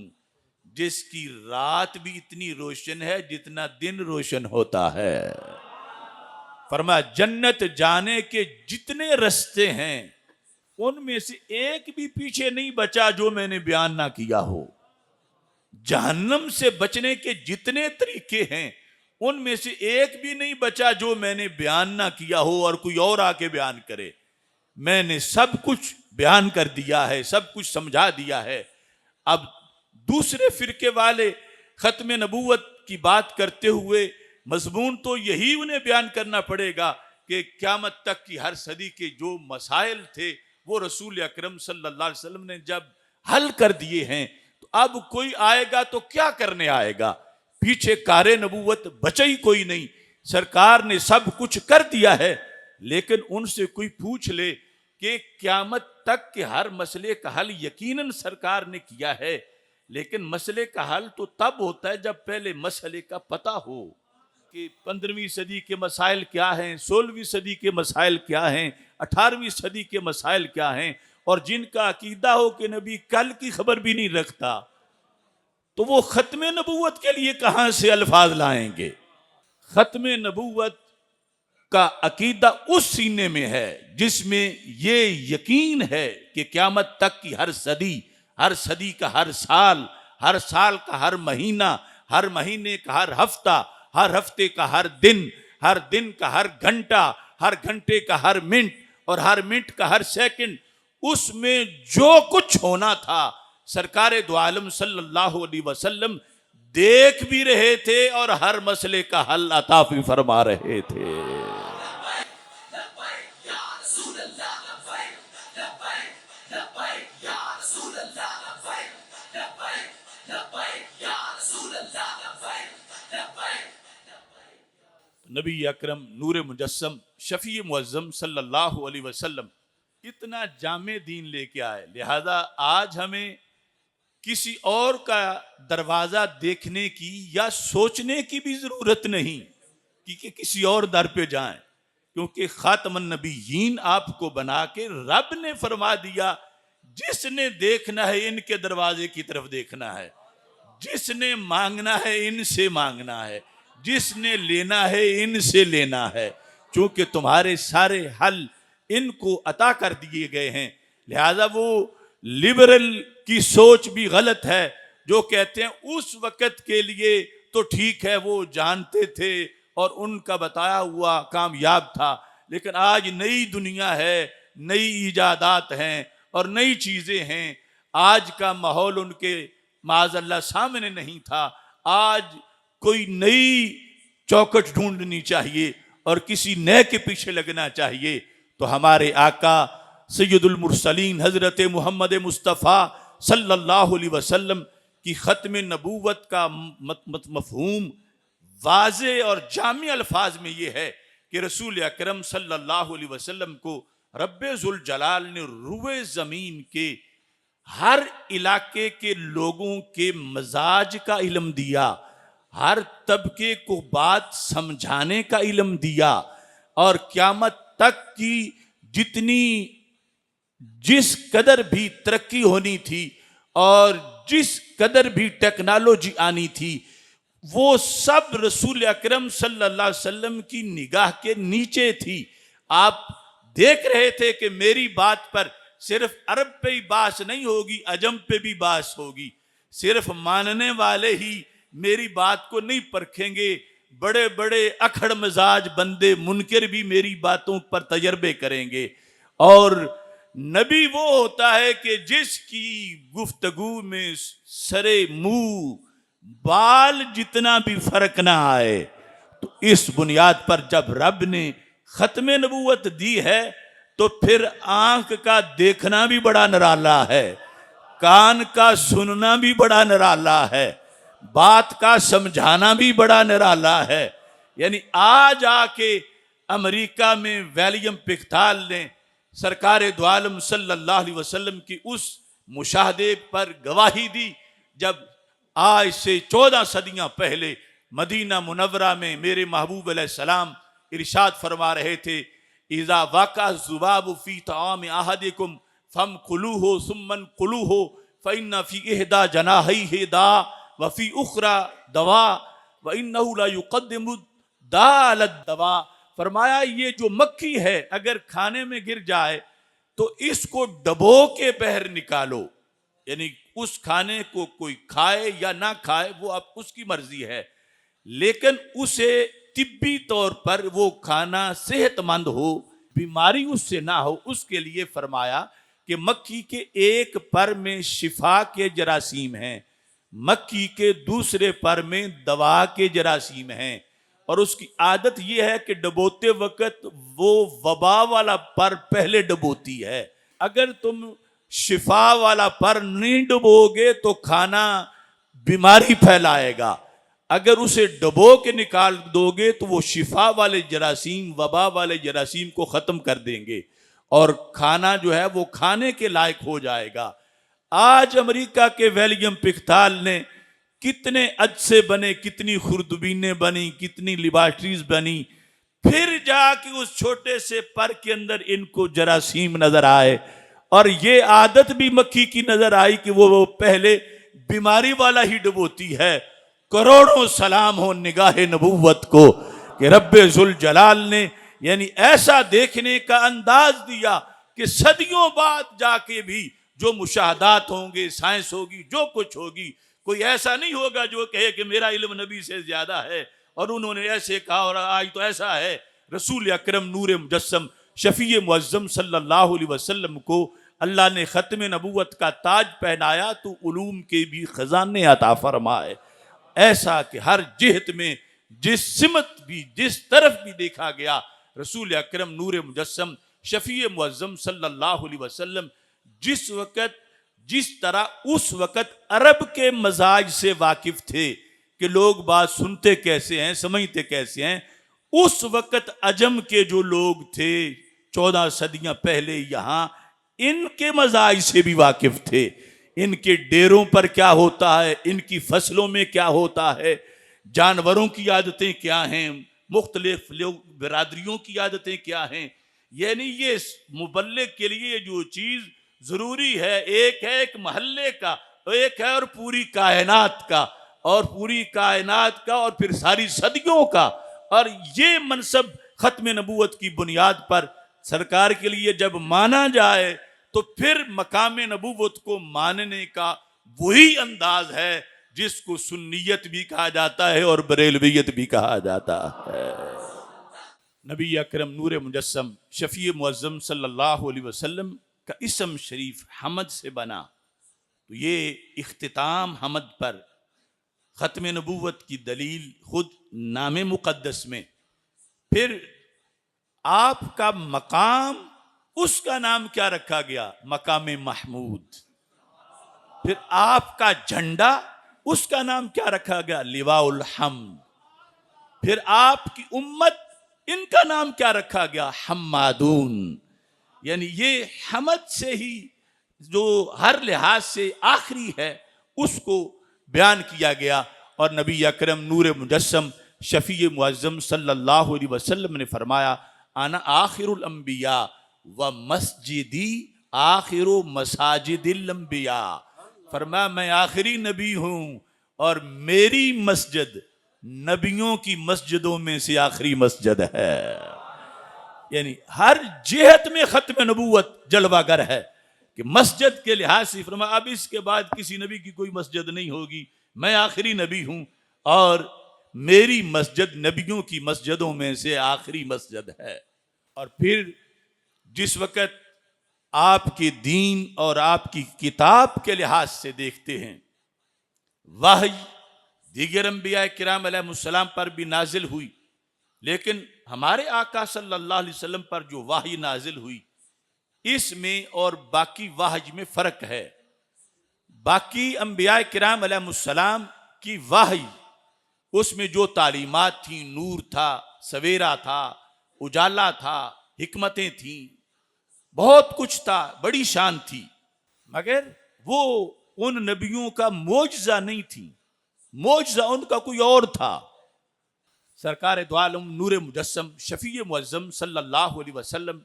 S1: جس کی رات بھی اتنی روشن ہے جتنا دن روشن ہوتا ہے۔ فرمایا جنت جانے کے جتنے رستے ہیں ان میں سے ایک بھی پیچھے نہیں بچا جو میں نے بیان نہ کیا ہو، جہنم سے بچنے کے جتنے طریقے ہیں ان میں سے ایک بھی نہیں بچا جو میں نے بیان نہ کیا ہو اور کوئی اور آ کے بیان کرے، میں نے سب کچھ بیان کر دیا ہے، سب کچھ سمجھا دیا ہے۔ اب دوسرے فرقے والے ختم نبوت کی بات کرتے ہوئے مضمون تو یہی انہیں بیان کرنا پڑے گا کہ قیامت تک کی ہر صدی کے جو مسائل تھے وہ رسول اکرم صلی اللہ علیہ وسلم نے جب حل کر دیے ہیں تو اب کوئی آئے گا تو کیا کرنے آئے گا؟ پیچھے کار نبوت بچا ہی کوئی نہیں، سرکار نے سب کچھ کر دیا ہے، لیکن ان سے کوئی پوچھ لے کہ قیامت تک کے ہر مسئلے کا حل یقیناً سرکار نے کیا ہے، لیکن مسئلے کا حل تو تب ہوتا ہے جب پہلے مسئلے کا پتہ ہو کہ 15ویں صدی کے مسائل کیا ہیں، 16ویں صدی کے مسائل کیا ہیں، 18ویں صدی کے مسائل کیا ہیں، اور جن کا عقیدہ ہو کہ نبی کل کی خبر بھی نہیں رکھتا تو وہ ختم نبوت کے لیے کہاں سے الفاظ لائیں گے؟ ختم نبوت کا عقیدہ اس سینے میں ہے جس میں یہ یقین ہے کہ قیامت تک کی ہر صدی کا ہر سال کا ہر مہینہ، ہر مہینے کا ہر ہفتہ، ہر ہفتے کا ہر دن کا ہر گھنٹہ، ہر گھنٹے کا ہر منٹ اور ہر منٹ کا ہر سیکنڈ، اس میں جو کچھ ہونا تھا سرکار دو عالم صلی اللہ علیہ وسلم دیکھ بھی رہے تھے اور ہر مسئلے کا حل عطا بھی فرما رہے تھے۔ نبی اکرم نور مجسم شفیع معظم صلی اللہ علیہ وسلم اتنا جامع دین لے کے آئے، لہذا آج ہمیں کسی اور کا دروازہ دیکھنے کی یا سوچنے کی بھی ضرورت نہیں کہ کسی اور در پہ جائیں، کیونکہ خاتم النبیین آپ کو بنا کے رب نے فرما دیا جس نے دیکھنا ہے ان کے دروازے کی طرف دیکھنا ہے، جس نے مانگنا ہے ان سے مانگنا ہے، جس نے لینا ہے ان سے لینا ہے، چونکہ تمہارے سارے حل ان کو عطا کر دیے گئے ہیں۔ لہذا وہ لبرل کی سوچ بھی غلط ہے جو کہتے ہیں اس وقت کے لیے تو ٹھیک ہے، وہ جانتے تھے اور ان کا بتایا ہوا کامیاب تھا، لیکن آج نئی دنیا ہے، نئی ایجادات ہیں اور نئی چیزیں ہیں۔ آج کا ماحول ان کے معاذ اللہ سامنے نہیں تھا۔ آج کوئی نئی چوکٹ ڈھونڈنی چاہیے اور کسی نئے کے پیچھے لگنا چاہیے۔ تو ہمارے آقا سید المرسلین حضرت محمد مصطفیٰ صلی اللہ علیہ وسلم کی ختم نبوت کا مفہوم واضح اور جامع الفاظ میں یہ ہے کہ رسول اکرم صلی اللہ علیہ وسلم کو رب ذوالجلال نے روئے زمین کے ہر علاقے کے لوگوں کے مزاج کا علم دیا، ہر طبقے کو بات سمجھانے کا علم دیا، اور قیامت تک کی جس قدر بھی ترقی ہونی تھی اور جس قدر بھی ٹیکنالوجی آنی تھی، وہ سب رسول اکرم صلی اللہ علیہ وسلم کی نگاہ کے نیچے تھی۔ آپ دیکھ رہے تھے کہ میری بات پر صرف عرب پہ ہی باس نہیں ہوگی، عجم پہ بھی باس ہوگی، صرف ماننے والے ہی میری بات کو نہیں پرکھیں گے، بڑے بڑے اکھڑ مزاج بندے منکر بھی میری باتوں پر تجربے کریں گے۔ اور نبی وہ ہوتا ہے کہ جس کی گفتگو میں سرے منہ بال جتنا بھی فرق نہ آئے۔ تو اس بنیاد پر جب رب نے ختم نبوت دی ہے تو پھر آنکھ کا دیکھنا بھی بڑا نرالا ہے، کان کا سننا بھی بڑا نرالا ہے، بات کا سمجھانا بھی بڑا نرالا ہے۔ یعنی آج آ کے امریکہ میں ولیم پکتال نے سرکار دو عالم صلی اللہ علیہ وسلم کی اس مشاہدے پر گواہی دی جب آج سے 14 صدیاں پہلے مدینہ منورہ میں میرے محبوب علیہ السلام ارشاد فرما رہے تھے، اذا وقع الذباب فی طعام احدکم فامکلوہ ثم انقلوہ فإن فی احدی جناحیہ داء وفی اخرى دواء وانہ لا یقدم الداء علی الدواء۔ فرمایا یہ جو مکھی ہے اگر کھانے میں گر جائے تو اس کو ڈبو کے باہر نکالو، یعنی اس کھانے کو کوئی کھائے یا نہ کھائے وہ اب اس کی مرضی ہے، لیکن اسے طبی طور پر وہ کھانا صحت مند ہو، بیماری اس سے نہ ہو، اس کے لیے فرمایا کہ مکھی کے ایک پر میں شفا کے جراثیم ہیں، مکھی کے دوسرے پر میں دوا کے جراثیم ہیں، اور اس کی عادت یہ ہے کہ ڈبوتے وقت وہ وبا والا پر پہلے ڈبوتی ہے۔ اگر تم شفا والا پر نہیں ڈبو گے تو کھانا بیماری پھیلائے گا، اگر اسے ڈبو کے نکال دو گے تو وہ شفا والے جراثیم، وبا والے جراثیم کو ختم کر دیں گے اور کھانا جو ہے وہ کھانے کے لائق ہو جائے گا۔ آج امریکہ کے ولیم پکتال نے کتنے عدسے بنے، کتنی خوردبینیں بنی، کتنی لیبارٹریز بنی، پھر جا کے اس چھوٹے سے پر کے اندر ان کو جراثیم نظر آئے، اور یہ عادت بھی مکھی کی نظر آئی کہ وہ پہلے بیماری والا ہی ڈبوتی ہے۔ کروڑوں سلام ہو نگاہ نبوت کو کہ رب ذوالجلال نے یعنی ایسا دیکھنے کا انداز دیا کہ صدیوں بعد جا کے بھی جو مشاہدات ہوں گے، سائنس ہوگی، جو کچھ ہوگی، کوئی ایسا نہیں ہوگا جو کہے کہ میرا علم نبی سے زیادہ ہے اور انہوں نے ایسے کہا اور آج تو ایسا ہے۔ رسول اکرم نور مجسم شفیع معظم صلی اللہ علیہ وسلم کو اللہ نے ختم نبوت کا تاج پہنایا تو علوم کے بھی خزانے عطا فرمائے، ایسا کہ ہر جہت میں جس سمت بھی جس طرف بھی دیکھا گیا رسول اکرم نور مجسم شفیع معظم صلی اللہ علیہ وسلم جس وقت جس طرح اس وقت عرب کے مزاج سے واقف تھے کہ لوگ بات سنتے کیسے ہیں، سمجھتے کیسے ہیں، اس وقت عجم کے جو لوگ تھے 14 صدیاں پہلے یہاں ان کے مزاج سے بھی واقف تھے، ان کے ڈیروں پر کیا ہوتا ہے، ان کی فصلوں میں کیا ہوتا ہے، جانوروں کی عادتیں کیا ہیں، مختلف برادریوں کی عادتیں کیا ہیں۔ یعنی یہ مبلغ کے لیے جو چیز ضروری ہے، ایک ہے ایک محلے کا، ایک ہے اور پوری کائنات کا، اور پوری کائنات کا اور پھر ساری صدیوں کا. اور یہ منصب ختم نبوت کی بنیاد پر سرکار کے لیے جب مانا جائے تو پھر مقام نبوت کو ماننے کا وہی انداز ہے جس کو سنیت بھی کہا جاتا ہے اور بریلویت بھی کہا جاتا ہے. نبی اکرم نور مجسم شفیع معظم صلی اللہ علیہ وسلم کا اسم شریف حمد سے بنا، تو یہ اختتام حمد پر ختم نبوت کی دلیل خود نام مقدس میں. پھر آپ کا مقام، اس کا نام کیا رکھا گیا؟ مقام محمود. پھر آپ کا جھنڈا، اس کا نام کیا رکھا گیا؟ لواء الحمد. پھر آپ کی امت، ان کا نام کیا رکھا گیا؟ حمادون. یعنی یہ حمد سے ہی جو ہر لحاظ سے آخری ہے اس کو بیان کیا گیا. اور نبی اکرم نور مجسم شفیع معظم صلی اللہ علیہ وسلم نے فرمایا انا آخر الانبیاء و مسجدی آخر مساجد الانبیاء. فرمایا میں آخری نبی ہوں اور میری مسجد نبیوں کی مسجدوں میں سے آخری مسجد ہے. یعنی ہر جہت میں ختم نبوت جلوہ گر ہے کہ مسجد کے لحاظ سے فرمایا اب اس کے بعد کسی نبی کی کوئی مسجد نہیں ہوگی، میں آخری نبی ہوں اور میری مسجد نبیوں کی مسجدوں میں سے آخری مسجد ہے. اور پھر جس وقت آپ کے دین اور آپ کی کتاب کے لحاظ سے دیکھتے ہیں، وحی دیگر انبیاء کرام علیہ السلام پر بھی نازل ہوئی، لیکن ہمارے آقا صلی اللہ علیہ وسلم پر جو وحی نازل ہوئی اس میں اور باقی وحی میں فرق ہے. باقی انبیاء کرام علیہ السلام کی وحی، اس میں جو تعلیمات تھیں، نور تھا، سویرا تھا، اجالا تھا، حکمتیں تھیں، بہت کچھ تھا، بڑی شان تھی، مگر وہ ان نبیوں کا معجزہ نہیں تھی، معجزہ ان کا کوئی اور تھا. سرکار دو عالم نور مجسم شفیع معظم صلی اللہ علیہ وسلم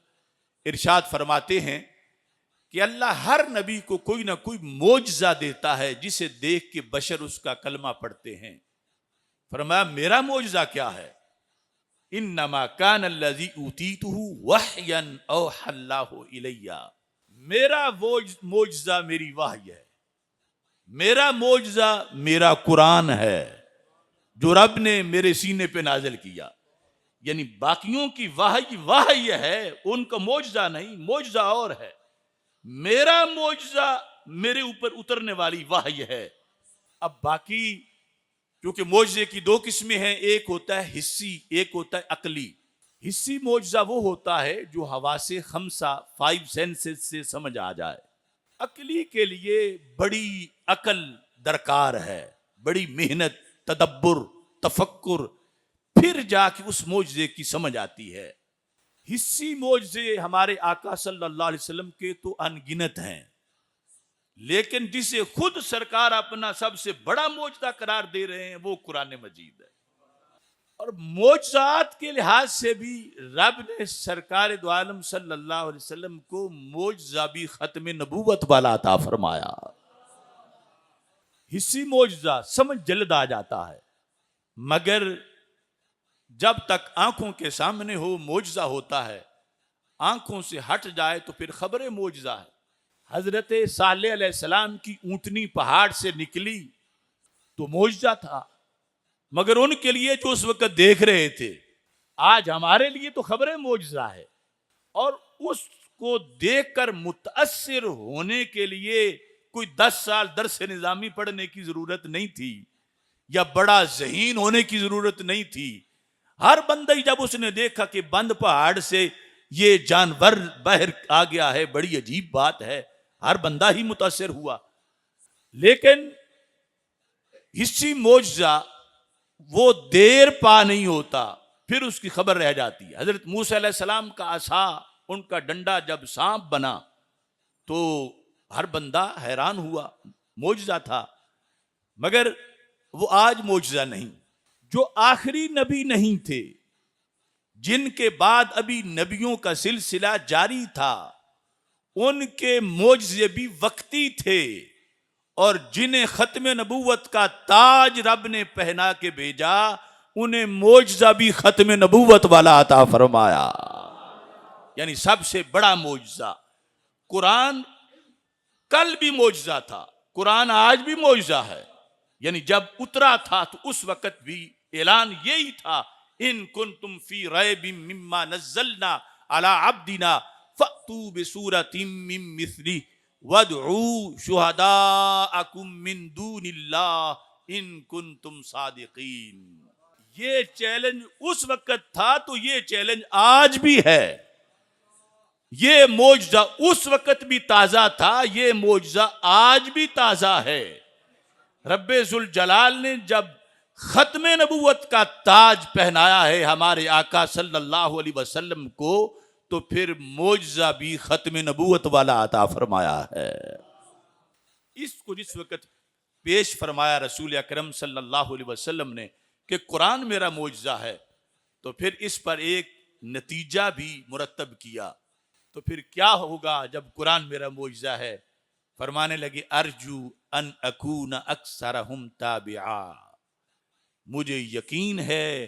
S1: ارشاد فرماتے ہیں کہ اللہ ہر نبی کو کوئی نہ کوئی معجزہ دیتا ہے جسے دیکھ کے بشر اس کا کلمہ پڑھتے ہیں. فرمایا میرا معجزہ کیا ہے؟ انما کان الذی اوتیتہ وحیا اوحی اللہ الی. میرا معجزہ میری وحی ہے، میرا معجزہ میرا قرآن ہے جو رب نے میرے سینے پہ نازل کیا. یعنی باقیوں کی وحی ہے، ان کا معجزہ نہیں، معجزہ اور ہے. میرا معجزہ میرے اوپر اترنے والی وحی ہے. اب باقی کیونکہ معجزے کی دو قسمیں ہیں، ایک ہوتا ہے حسی، ایک ہوتا ہے عقلی. حسی معجزہ وہ ہوتا ہے جو حواس خمسہ 5 سینسز سے سمجھ آ جائے. عقلی کے لیے بڑی عقل درکار ہے، بڑی محنت، تدبر، تفکر، پھر جا کے اس معجزے کی سمجھ آتی ہے. حسی معجزے ہمارے آقا صلی اللہ علیہ وسلم کے تو ان گنت ہیں، لیکن جسے خود سرکار اپنا سب سے بڑا معجزہ قرار دے رہے ہیں وہ قرآن مجید ہے. اور معجزات کے لحاظ سے بھی رب نے سرکار دو عالم صلی اللہ علیہ وسلم کو معجزہ بھی ختم نبوت والا عطا فرمایا. حسی معجزہ سمجھ جلد آ جاتا ہے، مگر جب تک آنکھوں کے سامنے ہو معجزہ ہوتا ہے، آنکھوں سے ہٹ جائے تو پھر خبر معجزہ ہے. حضرت صالح علیہ السلام کی اونٹنی پہاڑ سے نکلی تو معجزہ تھا، مگر ان کے لیے جو اس وقت دیکھ رہے تھے، آج ہمارے لیے تو خبر معجزہ ہے. اور اس کو دیکھ کر متاثر ہونے کے لیے کوئی 10 سال درس نظامی پڑھنے کی ضرورت نہیں تھی یا بڑا ذہین ہونے کی ضرورت نہیں تھی. ہر بندہ جب اس نے دیکھا کہ بند پہاڑ سے یہ جانور باہر آ گیا ہے، بڑی عجیب بات ہے، ہر بندہ ہی متاثر ہوا. لیکن حسی معجزہ وہ دیر پا نہیں ہوتا، پھر اس کی خبر رہ جاتی ہے. حضرت موسیٰ علیہ السلام کا عصا، ان کا ڈنڈا جب سانپ بنا تو ہر بندہ حیران ہوا، معجزہ تھا. مگر وہ آج معجزہ نہیں. جو آخری نبی نہیں تھے، جن کے بعد ابھی نبیوں کا سلسلہ جاری تھا، ان کے معجزے بھی وقتی تھے، اور جنہیں ختم نبوت کا تاج رب نے پہنا کے بھیجا انہیں معجزہ بھی ختم نبوت والا عطا فرمایا، یعنی سب سے بڑا معجزہ۔ قرآن کل بھی معجزہ تھا، قرآن آج بھی معجزہ ہے، یعنی جب اترا تھا تو اس وقت بھی اعلان یہی تھا، ان کنتم فی ریب مما نزلنا علی عبدنا فأتوا بسورۃ من مثلہ وادعوا شہداءکم من دون اللہ ان کنتم صادقین۔ یہ چیلنج اس وقت تھا تو یہ چیلنج آج بھی ہے۔ یہ معجزہ اس وقت بھی تازہ تھا، یہ معجزہ آج بھی تازہ ہے۔ رب ذوالجلال نے جب ختم نبوت کا تاج پہنایا ہے ہمارے آقا صلی اللہ علیہ وسلم کو، تو پھر معجزہ بھی ختم نبوت والا عطا فرمایا ہے۔ اس کو جس وقت پیش فرمایا رسول اکرم صلی اللہ علیہ وسلم نے کہ قرآن میرا معجزہ ہے، تو پھر اس پر ایک نتیجہ بھی مرتب کیا۔ تو پھر کیا ہوگا جب قرآن میرا معجزہ ہے؟ فرمانے لگے ارجو ان اکون اکثرہم تابعا، مجھے یقین ہے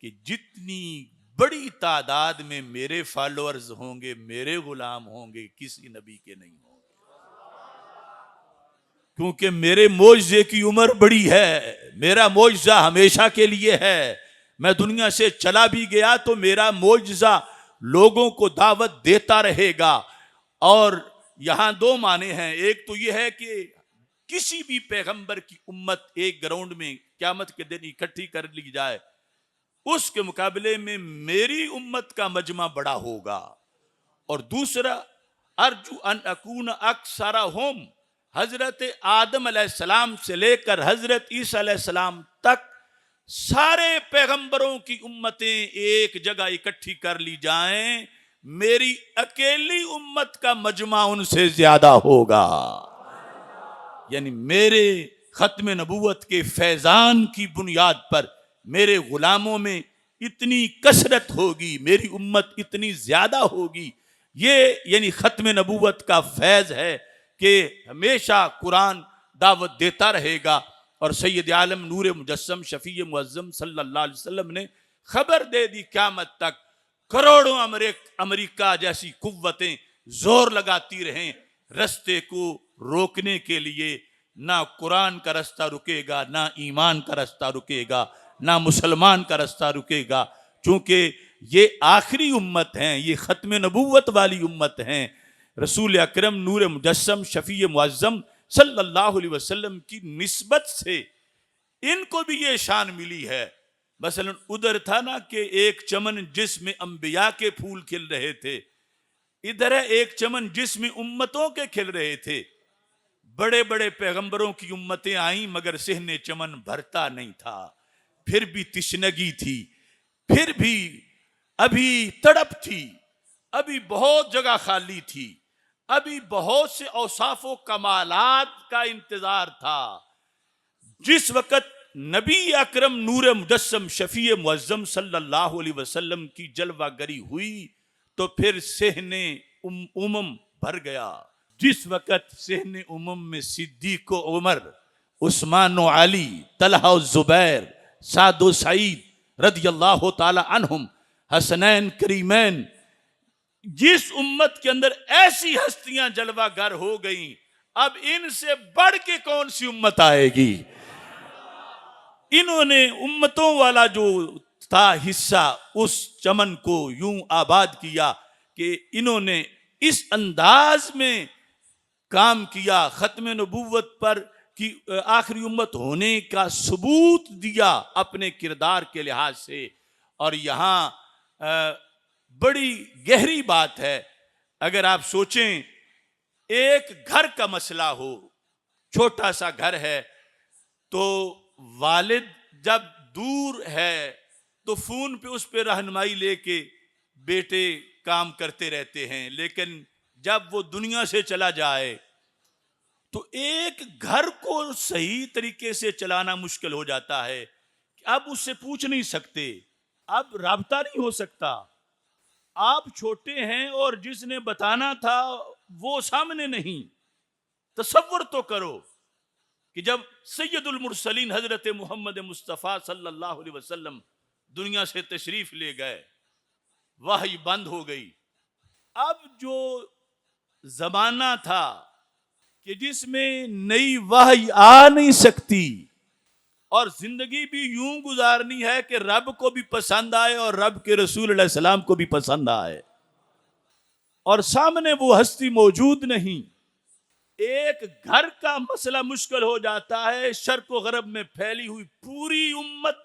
S1: کہ جتنی بڑی تعداد میں میرے فالوورز ہوں گے، میرے غلام ہوں گے، کسی نبی کے نہیں ہوں گے، کیونکہ میرے معجزے کی عمر بڑی ہے، میرا معجزہ ہمیشہ کے لیے ہے۔ میں دنیا سے چلا بھی گیا تو میرا معجزہ لوگوں کو دعوت دیتا رہے گا۔ اور یہاں دو معنی ہیں، ایک تو یہ ہے کہ کسی بھی پیغمبر کی امت ایک گراؤنڈ میں قیامت کے دن اکٹھی کر لی جائے، اس کے مقابلے میں میری امت کا مجمع بڑا ہوگا۔ اور دوسرا ارجو ان اکون اکثرہم، حضرت آدم علیہ السلام سے لے کر حضرت عیسیٰ علیہ السلام تک سارے پیغمبروں کی امتیں ایک جگہ اکٹھی کر لی جائیں، میری اکیلی امت کا مجمع ان سے زیادہ ہوگا۔ یعنی میرے ختم نبوت کے فیضان کی بنیاد پر میرے غلاموں میں اتنی کثرت ہوگی، میری امت اتنی زیادہ ہوگی۔ یہ یعنی ختم نبوت کا فیض ہے کہ ہمیشہ قرآن دعوت دیتا رہے گا۔ اور سید عالم نور مجسم شفیع معظم صلی اللہ علیہ وسلم نے خبر دے دی قیامت تک کروڑوں امریکہ جیسی قوتیں زور لگاتی رہیں رستے کو روکنے کے لیے، نہ قرآن کا رستہ رکے گا، نہ ایمان کا رستہ رکے گا، نہ مسلمان کا رستہ رکے گا، چونکہ یہ آخری امت ہیں، یہ ختم نبوت والی امت ہیں۔ رسول اکرم نور مجسم شفیع معظم صلی اللہ علیہ وسلم کی نسبت سے ان کو بھی یہ شان ملی ہے۔ مثلا ادھر تھا نا کہ ایک چمن جس میں انبیاء کے پھول کھل رہے تھے، ادھر ہے ایک چمن جس میں امتوں کے کھل رہے تھے۔ بڑے بڑے پیغمبروں کی امتیں آئیں مگر صحن چمن بھرتا نہیں تھا، پھر بھی تشنگی تھی، پھر بھی ابھی تڑپ تھی، ابھی بہت جگہ خالی تھی، ابھی بہت سے اوصاف و کمالات کا انتظار تھا۔ جس وقت نبی اکرم نور مجسم شفیع معظم صلی اللہ علیہ وسلم کی جلوہ گری ہوئی تو پھر صحن بھر گیا۔ جس وقت صحن میں صدیق و عمر، عثمان و علی، طلحہ و زبیر، سعد و سعید رضی اللہ تعالی عنہم، حسنین کریمین، جس امت کے اندر ایسی ہستیاں جلوہ گر ہو گئیں، اب ان سے بڑھ کے کون سی امت آئے گی؟ انہوں نے امتوں والا جو تھا حصہ اس چمن کو یوں آباد کیا کہ انہوں نے اس انداز میں کام کیا، ختم نبوت پر کی آخری امت ہونے کا ثبوت دیا اپنے کردار کے لحاظ سے۔ اور یہاں بڑی گہری بات ہے، اگر آپ سوچیں ایک گھر کا مسئلہ ہو، چھوٹا سا گھر ہے، تو والد جب دور ہے تو فون پہ اس پہ رہنمائی لے کے بیٹے کام کرتے رہتے ہیں، لیکن جب وہ دنیا سے چلا جائے تو ایک گھر کو صحیح طریقے سے چلانا مشکل ہو جاتا ہے۔ اب اس سے پوچھ نہیں سکتے، اب رابطہ نہیں ہو سکتا، آپ چھوٹے ہیں اور جس نے بتانا تھا وہ سامنے نہیں. تصور تو کرو کہ جب سید المرسلین حضرت محمد مصطفیٰ صلی اللہ علیہ وسلم دنیا سے تشریف لے گئے، وحی بند ہو گئی. اب جو زمانہ تھا کہ جس میں نئی وحی آ نہیں سکتی اور زندگی بھی یوں گزارنی ہے کہ رب کو بھی پسند آئے اور رب کے رسول علیہ السلام کو بھی پسند آئے، اور سامنے وہ ہستی موجود نہیں. ایک گھر کا مسئلہ مشکل ہو جاتا ہے، شرق و غرب میں پھیلی ہوئی پوری امت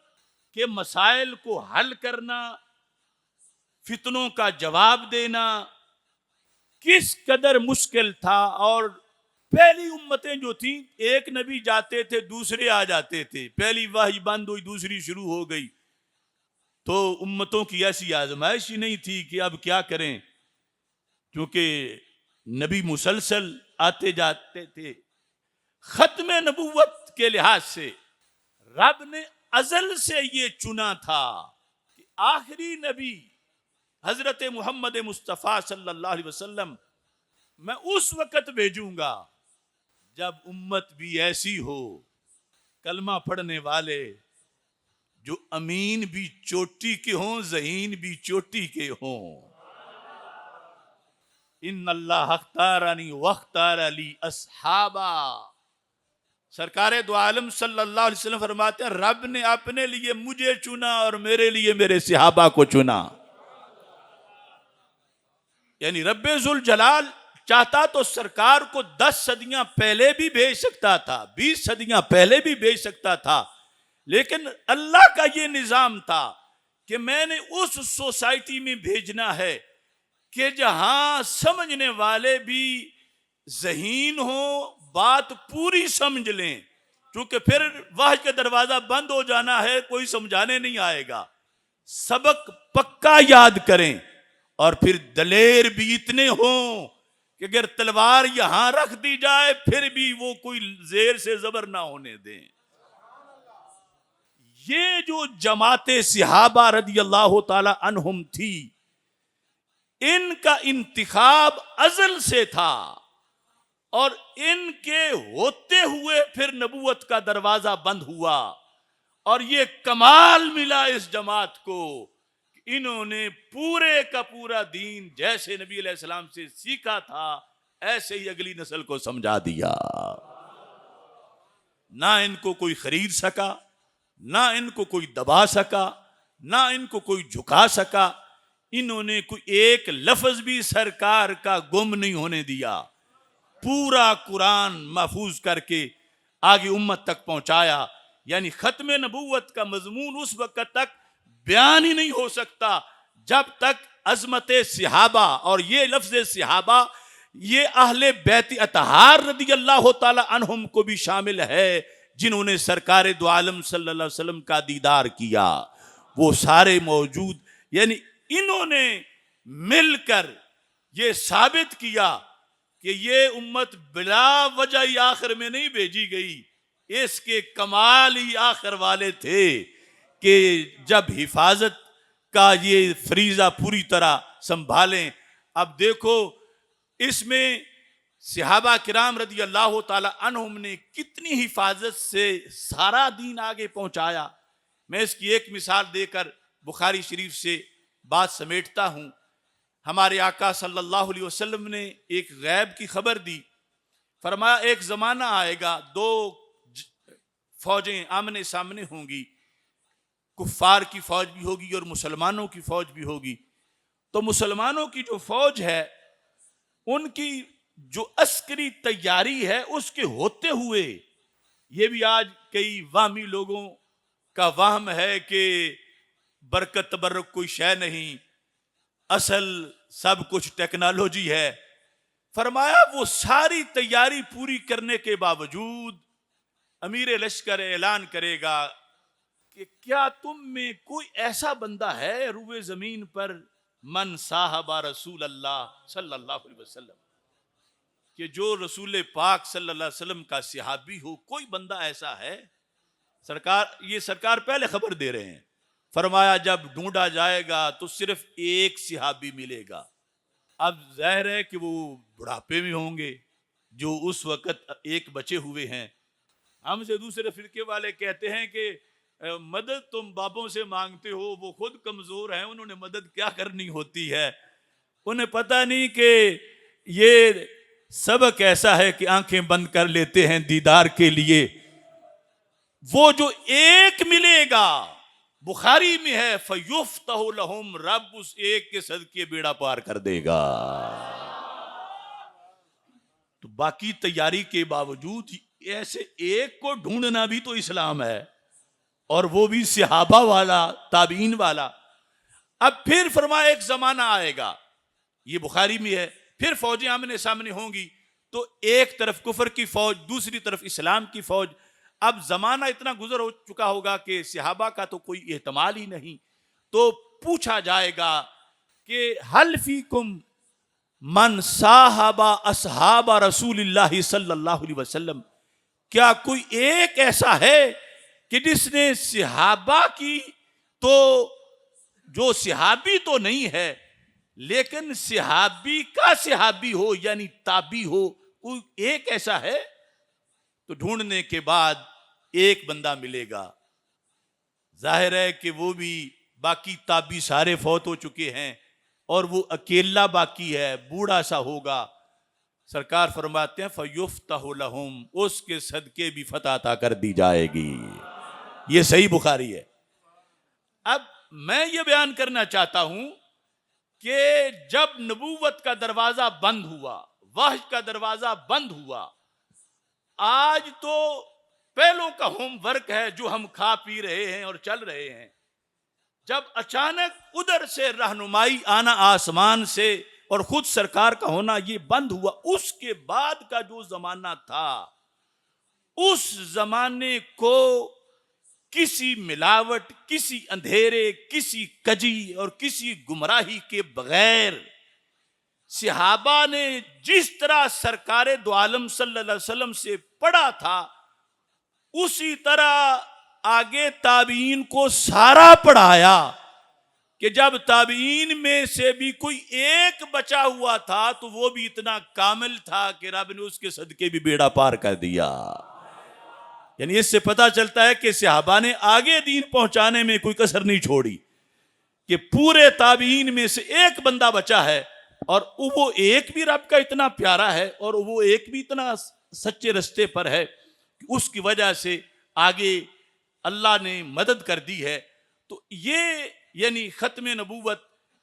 S1: کے مسائل کو حل کرنا، فتنوں کا جواب دینا کس قدر مشکل تھا. اور پہلی امتیں جو تھیں، ایک نبی جاتے تھے دوسرے آ جاتے تھے، پہلی وحی بند ہوئی دوسری شروع ہو گئی، تو امتوں کی ایسی آزمائش ہی نہیں تھی کہ اب کیا کریں، کیونکہ نبی مسلسل آتے جاتے تھے. ختم نبوت کے لحاظ سے رب نے ازل سے یہ چنا تھا کہ آخری نبی حضرت محمد مصطفیٰ صلی اللہ علیہ وسلم میں اس وقت بھیجوں گا جب امت بھی ایسی ہو، کلمہ پڑھنے والے جو امین بھی چوٹی کے ہوں، ذہین بھی چوٹی کے ہوں. ان اللہ اختارنی واختار لی اصحابا. سرکار دو عالم صلی اللہ علیہ وسلم فرماتے ہیں رب نے اپنے لیے مجھے چنا اور میرے لیے میرے صحابہ کو چنا. یعنی رب ذوالجلال چاہتا تو سرکار کو 10 صدیاں پہلے بھی بھیج سکتا تھا، 20 صدیاں پہلے بھی بھیج سکتا تھا، لیکن اللہ کا یہ نظام تھا کہ میں نے اس سوسائٹی میں بھیجنا ہے کہ جہاں سمجھنے والے بھی ذہین ہوں، بات پوری سمجھ لیں، کیونکہ پھر وحی کا دروازہ بند ہو جانا ہے، کوئی سمجھانے نہیں آئے گا. سبق پکا یاد کریں، اور پھر دلیر بھی اتنے ہوں کہ اگر تلوار یہاں رکھ دی جائے پھر بھی وہ کوئی زیر سے زبر نہ ہونے دیں. یہ جو جماعت صحابہ رضی اللہ تعالی عنہم تھی، ان کا انتخاب ازل سے تھا، اور ان کے ہوتے ہوئے پھر نبوت کا دروازہ بند ہوا. اور یہ کمال ملا اس جماعت کو، انہوں نے پورے کا پورا دین جیسے نبی علیہ السلام سے سیکھا تھا ایسے ہی اگلی نسل کو سمجھا دیا. نہ ان کو کوئی خرید سکا، نہ ان کو کوئی دبا سکا، نہ ان کو کوئی جھکا سکا. انہوں نے کوئی ایک لفظ بھی سرکار کا گم نہیں ہونے دیا. پورا قرآن محفوظ کر کے آگے امت تک پہنچایا. یعنی ختم نبوت کا مضمون اس وقت تک بیان ہی نہیں ہو سکتا جب تک عظمت صحابہ، اور یہ لفظ صحابہ یہ اہل بیت اطہار رضی اللہ تعالی عنہم کو بھی شامل ہے، جنہوں نے سرکار دو عالم صلی اللہ علیہ وسلم کا دیدار کیا. وہ سارے موجود، یعنی انہوں نے مل کر یہ ثابت کیا کہ یہ امت بلا وجہ ہی آخر میں نہیں بھیجی گئی، اس کے کمال ہی آخر والے تھے کہ جب حفاظت کا یہ فریضہ پوری طرح سنبھالیں. اب دیکھو اس میں صحابہ کرام رضی اللہ تعالی عنہم نے کتنی حفاظت سے سارا دین آگے پہنچایا. میں اس کی ایک مثال دے کر بخاری شریف سے بات سمیٹتا ہوں. ہمارے آقا صلی اللہ علیہ وسلم نے ایک غیب کی خبر دی. فرمایا ایک زمانہ آئے گا، 2 فوجیں آمنے سامنے ہوں گی، کفار کی فوج بھی ہوگی اور مسلمانوں کی فوج بھی ہوگی. تو مسلمانوں کی جو فوج ہے ان کی جو عسکری تیاری ہے اس کے ہوتے ہوئے، یہ بھی آج کئی واہمی لوگوں کا وہم ہے کہ برکت تبرک کوئی شے نہیں، اصل سب کچھ ٹیکنالوجی ہے. فرمایا وہ ساری تیاری پوری کرنے کے باوجود امیر لشکر اعلان کرے گا کہ کیا تم میں کوئی ایسا بندہ ہے روئے زمین پر من صاحب رسول اللہ صلی اللہ علیہ وسلم، کہ جو رسول پاک صلی اللہ علیہ وسلم کا صحابی ہو؟ کوئی بندہ ایسا ہے؟ سرکار پہلے خبر دے رہے ہیں. فرمایا جب ڈھونڈا جائے گا تو صرف ایک صحابی ملے گا. اب ظاہر ہے کہ وہ بڑھاپے میں ہوں گے جو اس وقت ایک بچے ہوئے ہیں. ہم سے دوسرے فرقے والے کہتے ہیں کہ مدد تم بابوں سے مانگتے ہو، وہ خود کمزور ہیں، انہوں نے مدد کیا کرنی ہوتی ہے. انہیں پتہ نہیں کہ یہ سبق ایسا ہے کہ آنکھیں بند کر لیتے ہیں دیدار کے لیے. وہ جو ایک ملے گا، بخاری میں ہے فَيُفْتَحُ لَهُمْ، رب اس ایک کے صدقے بیڑا پار کر دے گا. تو باقی تیاری کے باوجود ایسے ایک کو ڈھونڈنا بھی تو اسلام ہے، اور وہ بھی صحابہ والا، تابعین والا. اب پھر فرمایا ایک زمانہ آئے گا، یہ بخاری میں ہے، پھر فوجیں آمنے سامنے ہوں گی، تو ایک طرف کفر کی فوج، دوسری طرف اسلام کی فوج. اب زمانہ اتنا گزر ہو چکا ہوگا کہ صحابہ کا تو کوئی احتمال ہی نہیں. تو پوچھا جائے گا کہ حل فیکم من صاحب اصحاب رسول اللہ صلی اللہ علیہ وسلم، کیا کوئی ایک ایسا ہے کہ جس نے صحابہ کی، تو جو صحابی تو نہیں ہے لیکن صحابی کا صحابی ہو، یعنی تابعی ہو، کوئی ایک ایسا ہے؟ تو ڈھونڈنے کے بعد ایک بندہ ملے گا. ظاہر ہے کہ وہ بھی، باقی تابعی سارے فوت ہو چکے ہیں اور وہ اکیلا باقی ہے، بوڑھا سا ہوگا. سرکار فرماتے ہیں فَيُفْتَحُ لَهُمْ، اس کے صدقے بھی فتح عطا کر دی جائے گی. یہ صحیح بخاری ہے. اب میں یہ بیان کرنا چاہتا ہوں کہ جب نبوت کا دروازہ بند ہوا، وحی کا دروازہ بند ہوا، آج تو پہلوں کا ہوم ورک ہے جو ہم کھا پی رہے ہیں اور چل رہے ہیں. جب اچانک ادھر سے رہنمائی آنا آسمان سے اور خود سرکار کا ہونا یہ بند ہوا، اس کے بعد کا جو زمانہ تھا، اس زمانے کو کسی ملاوٹ، کسی اندھیرے، کسی کجی اور کسی گمراہی کے بغیر صحابہ نے جس طرح سرکار دو عالم صلی اللہ علیہ وسلم سے پڑھا تھا، اسی طرح آگے تابعین کو سارا پڑھایا. کہ جب تابعین میں سے بھی کوئی ایک بچا ہوا تھا تو وہ بھی اتنا کامل تھا کہ رب نے اس کے صدقے بھی بیڑا پار کر دیا. یعنی اس سے پتہ چلتا ہے کہ صحابہ نے آگے دین پہنچانے میں کوئی کسر نہیں چھوڑی، کہ پورے تابعین میں سے ایک بندہ بچا ہے، اور وہ ایک بھی رب کا اتنا پیارا ہے، اور وہ ایک بھی اتنا سچے رستے پر ہے کہ اس کی وجہ سے آگے اللہ نے مدد کر دی ہے. تو یہ یعنی ختم نبوت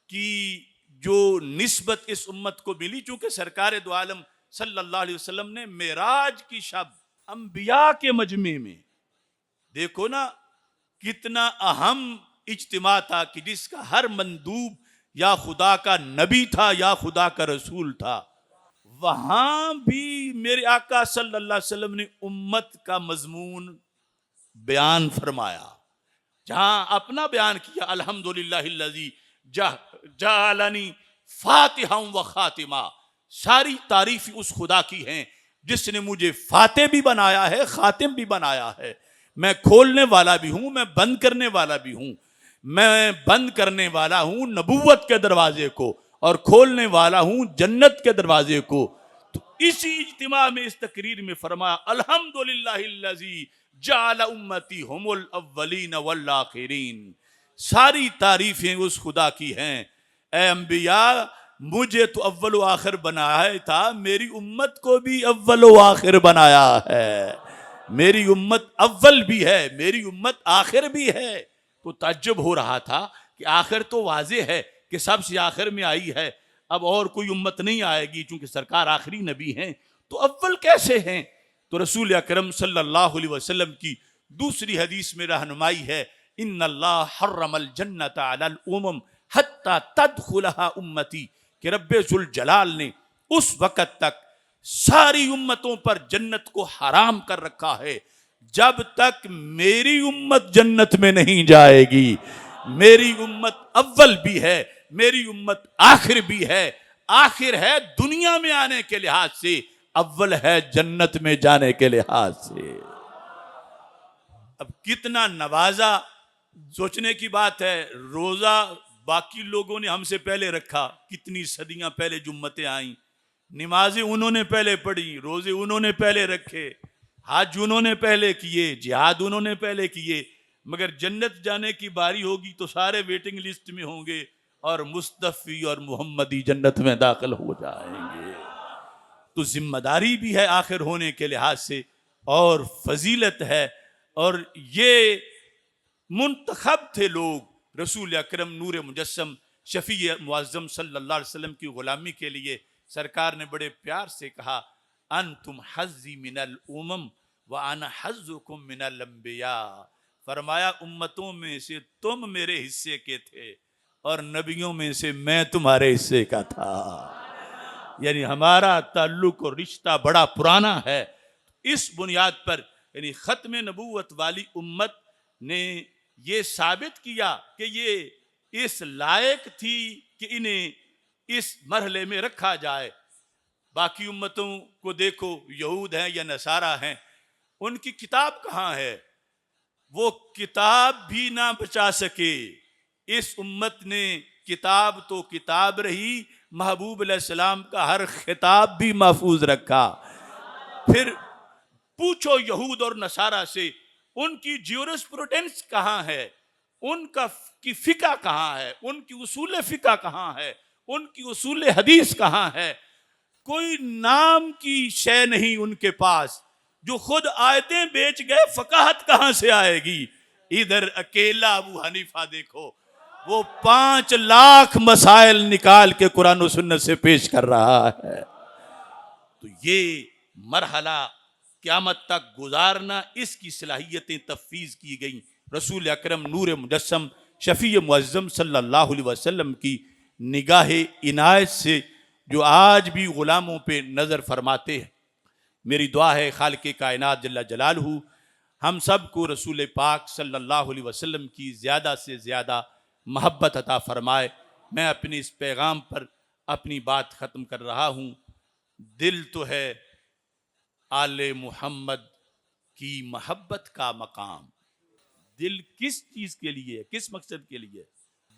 S1: کی جو نسبت اس امت کو ملی، چونکہ سرکار دو عالم صلی اللہ علیہ وسلم نے معراج کی شب انبیاء کے مجمع میں، دیکھو نا کتنا اہم اجتماع تھا، کہ جس کا ہر مندوب یا خدا کا نبی تھا یا خدا کا رسول تھا. وہاں بھی میرے آقا صلی اللہ علیہ وسلم نے امت کا مضمون بیان فرمایا. جہاں اپنا بیان کیا، الحمدللہ الذی جعلنی فاتحا و خاتمہ، ساری تعریف اس خدا کی ہیں جس نے مجھے فاتح بھی بنایا ہے، خاتم بھی بنایا ہے. میں کھولنے والا بھی ہوں، میں بند کرنے والا بھی ہوں. میں بند کرنے والا ہوں نبوت کے دروازے کو، اور کھولنے والا ہوں جنت کے دروازے کو. تو اسی اجتماع میں، اس تقریر میں فرمایا الحمدللہ الذی جعل امتی ہم الاولین والآخرین، ساری تعریفیں اس خدا کی ہیں. اے انبیاء، مجھے تو اول و آخر بنایا تھا، میری امت کو بھی اول و آخر بنایا ہے. میری امت اول بھی ہے، میری امت آخر بھی ہے. تو تعجب ہو رہا تھا کہ آخر تو واضح ہے کہ سب سے آخر میں آئی ہے، اب اور کوئی امت نہیں آئے گی، چونکہ سرکار آخری نبی ہیں، تو اول کیسے ہیں؟ تو رسول اکرم صلی اللہ علیہ وسلم کی دوسری حدیث میں رہنمائی ہے، ان اللہ حرم الجنت علی الامم حتی تدخلها امتی، کہ رب ذوالجلال نے اس وقت تک ساری امتوں پر جنت کو حرام کر رکھا ہے جب تک میری امت جنت میں نہیں جائے گی. میری امت اول بھی ہے، میری امت آخر بھی ہے. آخر ہے دنیا میں آنے کے لحاظ سے، اول ہے جنت میں جانے کے لحاظ سے. اب کتنا نوازا، سوچنے کی بات ہے. روزہ باقی لوگوں نے ہم سے پہلے رکھا، کتنی صدیاں پہلے جو امتیں آئیں، نمازیں انہوں نے پہلے پڑھی، روزے انہوں نے پہلے رکھے، حج انہوں نے پہلے کیے، جہاد انہوں نے پہلے کیے، مگر جنت جانے کی باری ہوگی تو سارے ویٹنگ لسٹ میں ہوں گے اور مصطفی اور محمدی جنت میں داخل ہو جائیں گے۔ تو ذمہ داری بھی ہے آخر ہونے کے لحاظ سے، اور فضیلت ہے، اور یہ منتخب تھے لوگ رسول اکرم نور مجسم شفیع معظم صلی اللہ علیہ وسلم کی غلامی کے لیے۔ سرکار نے بڑے پیار سے کہا انتم حظی من الامم وانا حظکم من الانبیاء، فرمایا امتوں میں سے تم میرے حصے کے تھے اور نبیوں میں سے میں تمہارے حصے کا تھا۔ یعنی ہمارا تعلق اور رشتہ بڑا پرانا ہے۔ اس بنیاد پر یعنی ختم نبوت والی امت نے یہ ثابت کیا کہ یہ اس لائق تھی کہ انہیں اس مرحلے میں رکھا جائے۔ باقی امتوں کو دیکھو، یہود ہیں یا نصارہ ہیں، ان کی کتاب کہاں ہے؟ وہ کتاب بھی نہ بچا سکے۔ اس امت نے کتاب تو کتاب رہی، محبوب علیہ السلام کا ہر خطاب بھی محفوظ رکھا۔ پھر پوچھو یہود اور نصارہ سے، ان کی جیورسپروڈنس کہاں ہے؟ ان کی فقہ کہاں ہے؟ ان کی اصول فقہ کہاں ہے؟ ان کی اصول حدیث کہاں ہے؟ کوئی نام کی شے نہیں ان کے پاس۔ جو خود آیتیں بیچ گئے، فقاہت کہاں سے آئے گی؟ ادھر اکیلا ابو حنیفہ دیکھو، وہ 5 لاکھ مسائل نکال کے قرآن و سنت سے پیش کر رہا ہے۔ تو یہ مرحلہ قیامت تک گزارنا، اس کی صلاحیتیں تفویض کی گئیں رسول اکرم نور مجسم شفیع معظم صلی اللہ علیہ وسلم کی نگاہ عنایت سے، جو آج بھی غلاموں پہ نظر فرماتے ہیں۔ میری دعا ہے خالق کائنات جل جلالہ ہم سب کو رسول پاک صلی اللہ علیہ وسلم کی زیادہ سے زیادہ محبت عطا فرمائے۔ میں اپنے اس پیغام پر اپنی بات ختم کر رہا ہوں۔ دل تو ہے آل محمد کی محبت کا مقام۔ دل کس چیز کے لیے، کس مقصد کے لیے؟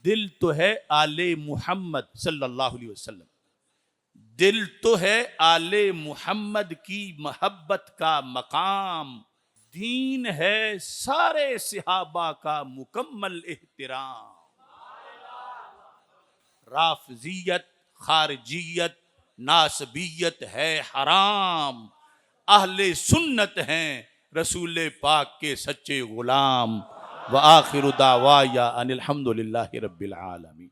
S1: دل تو ہے آل محمد صلی اللہ علیہ وسلم، دل تو ہے آل محمد کی محبت کا مقام، دین ہے سارے صحابہ کا مکمل احترام۔ رافضیت، خارجیت، ناصبیت ہے حرام، اہل سنت ہیں رسول پاک کے سچے غلام۔ وآخر دعوایا ان الحمد للہ رب العالمین۔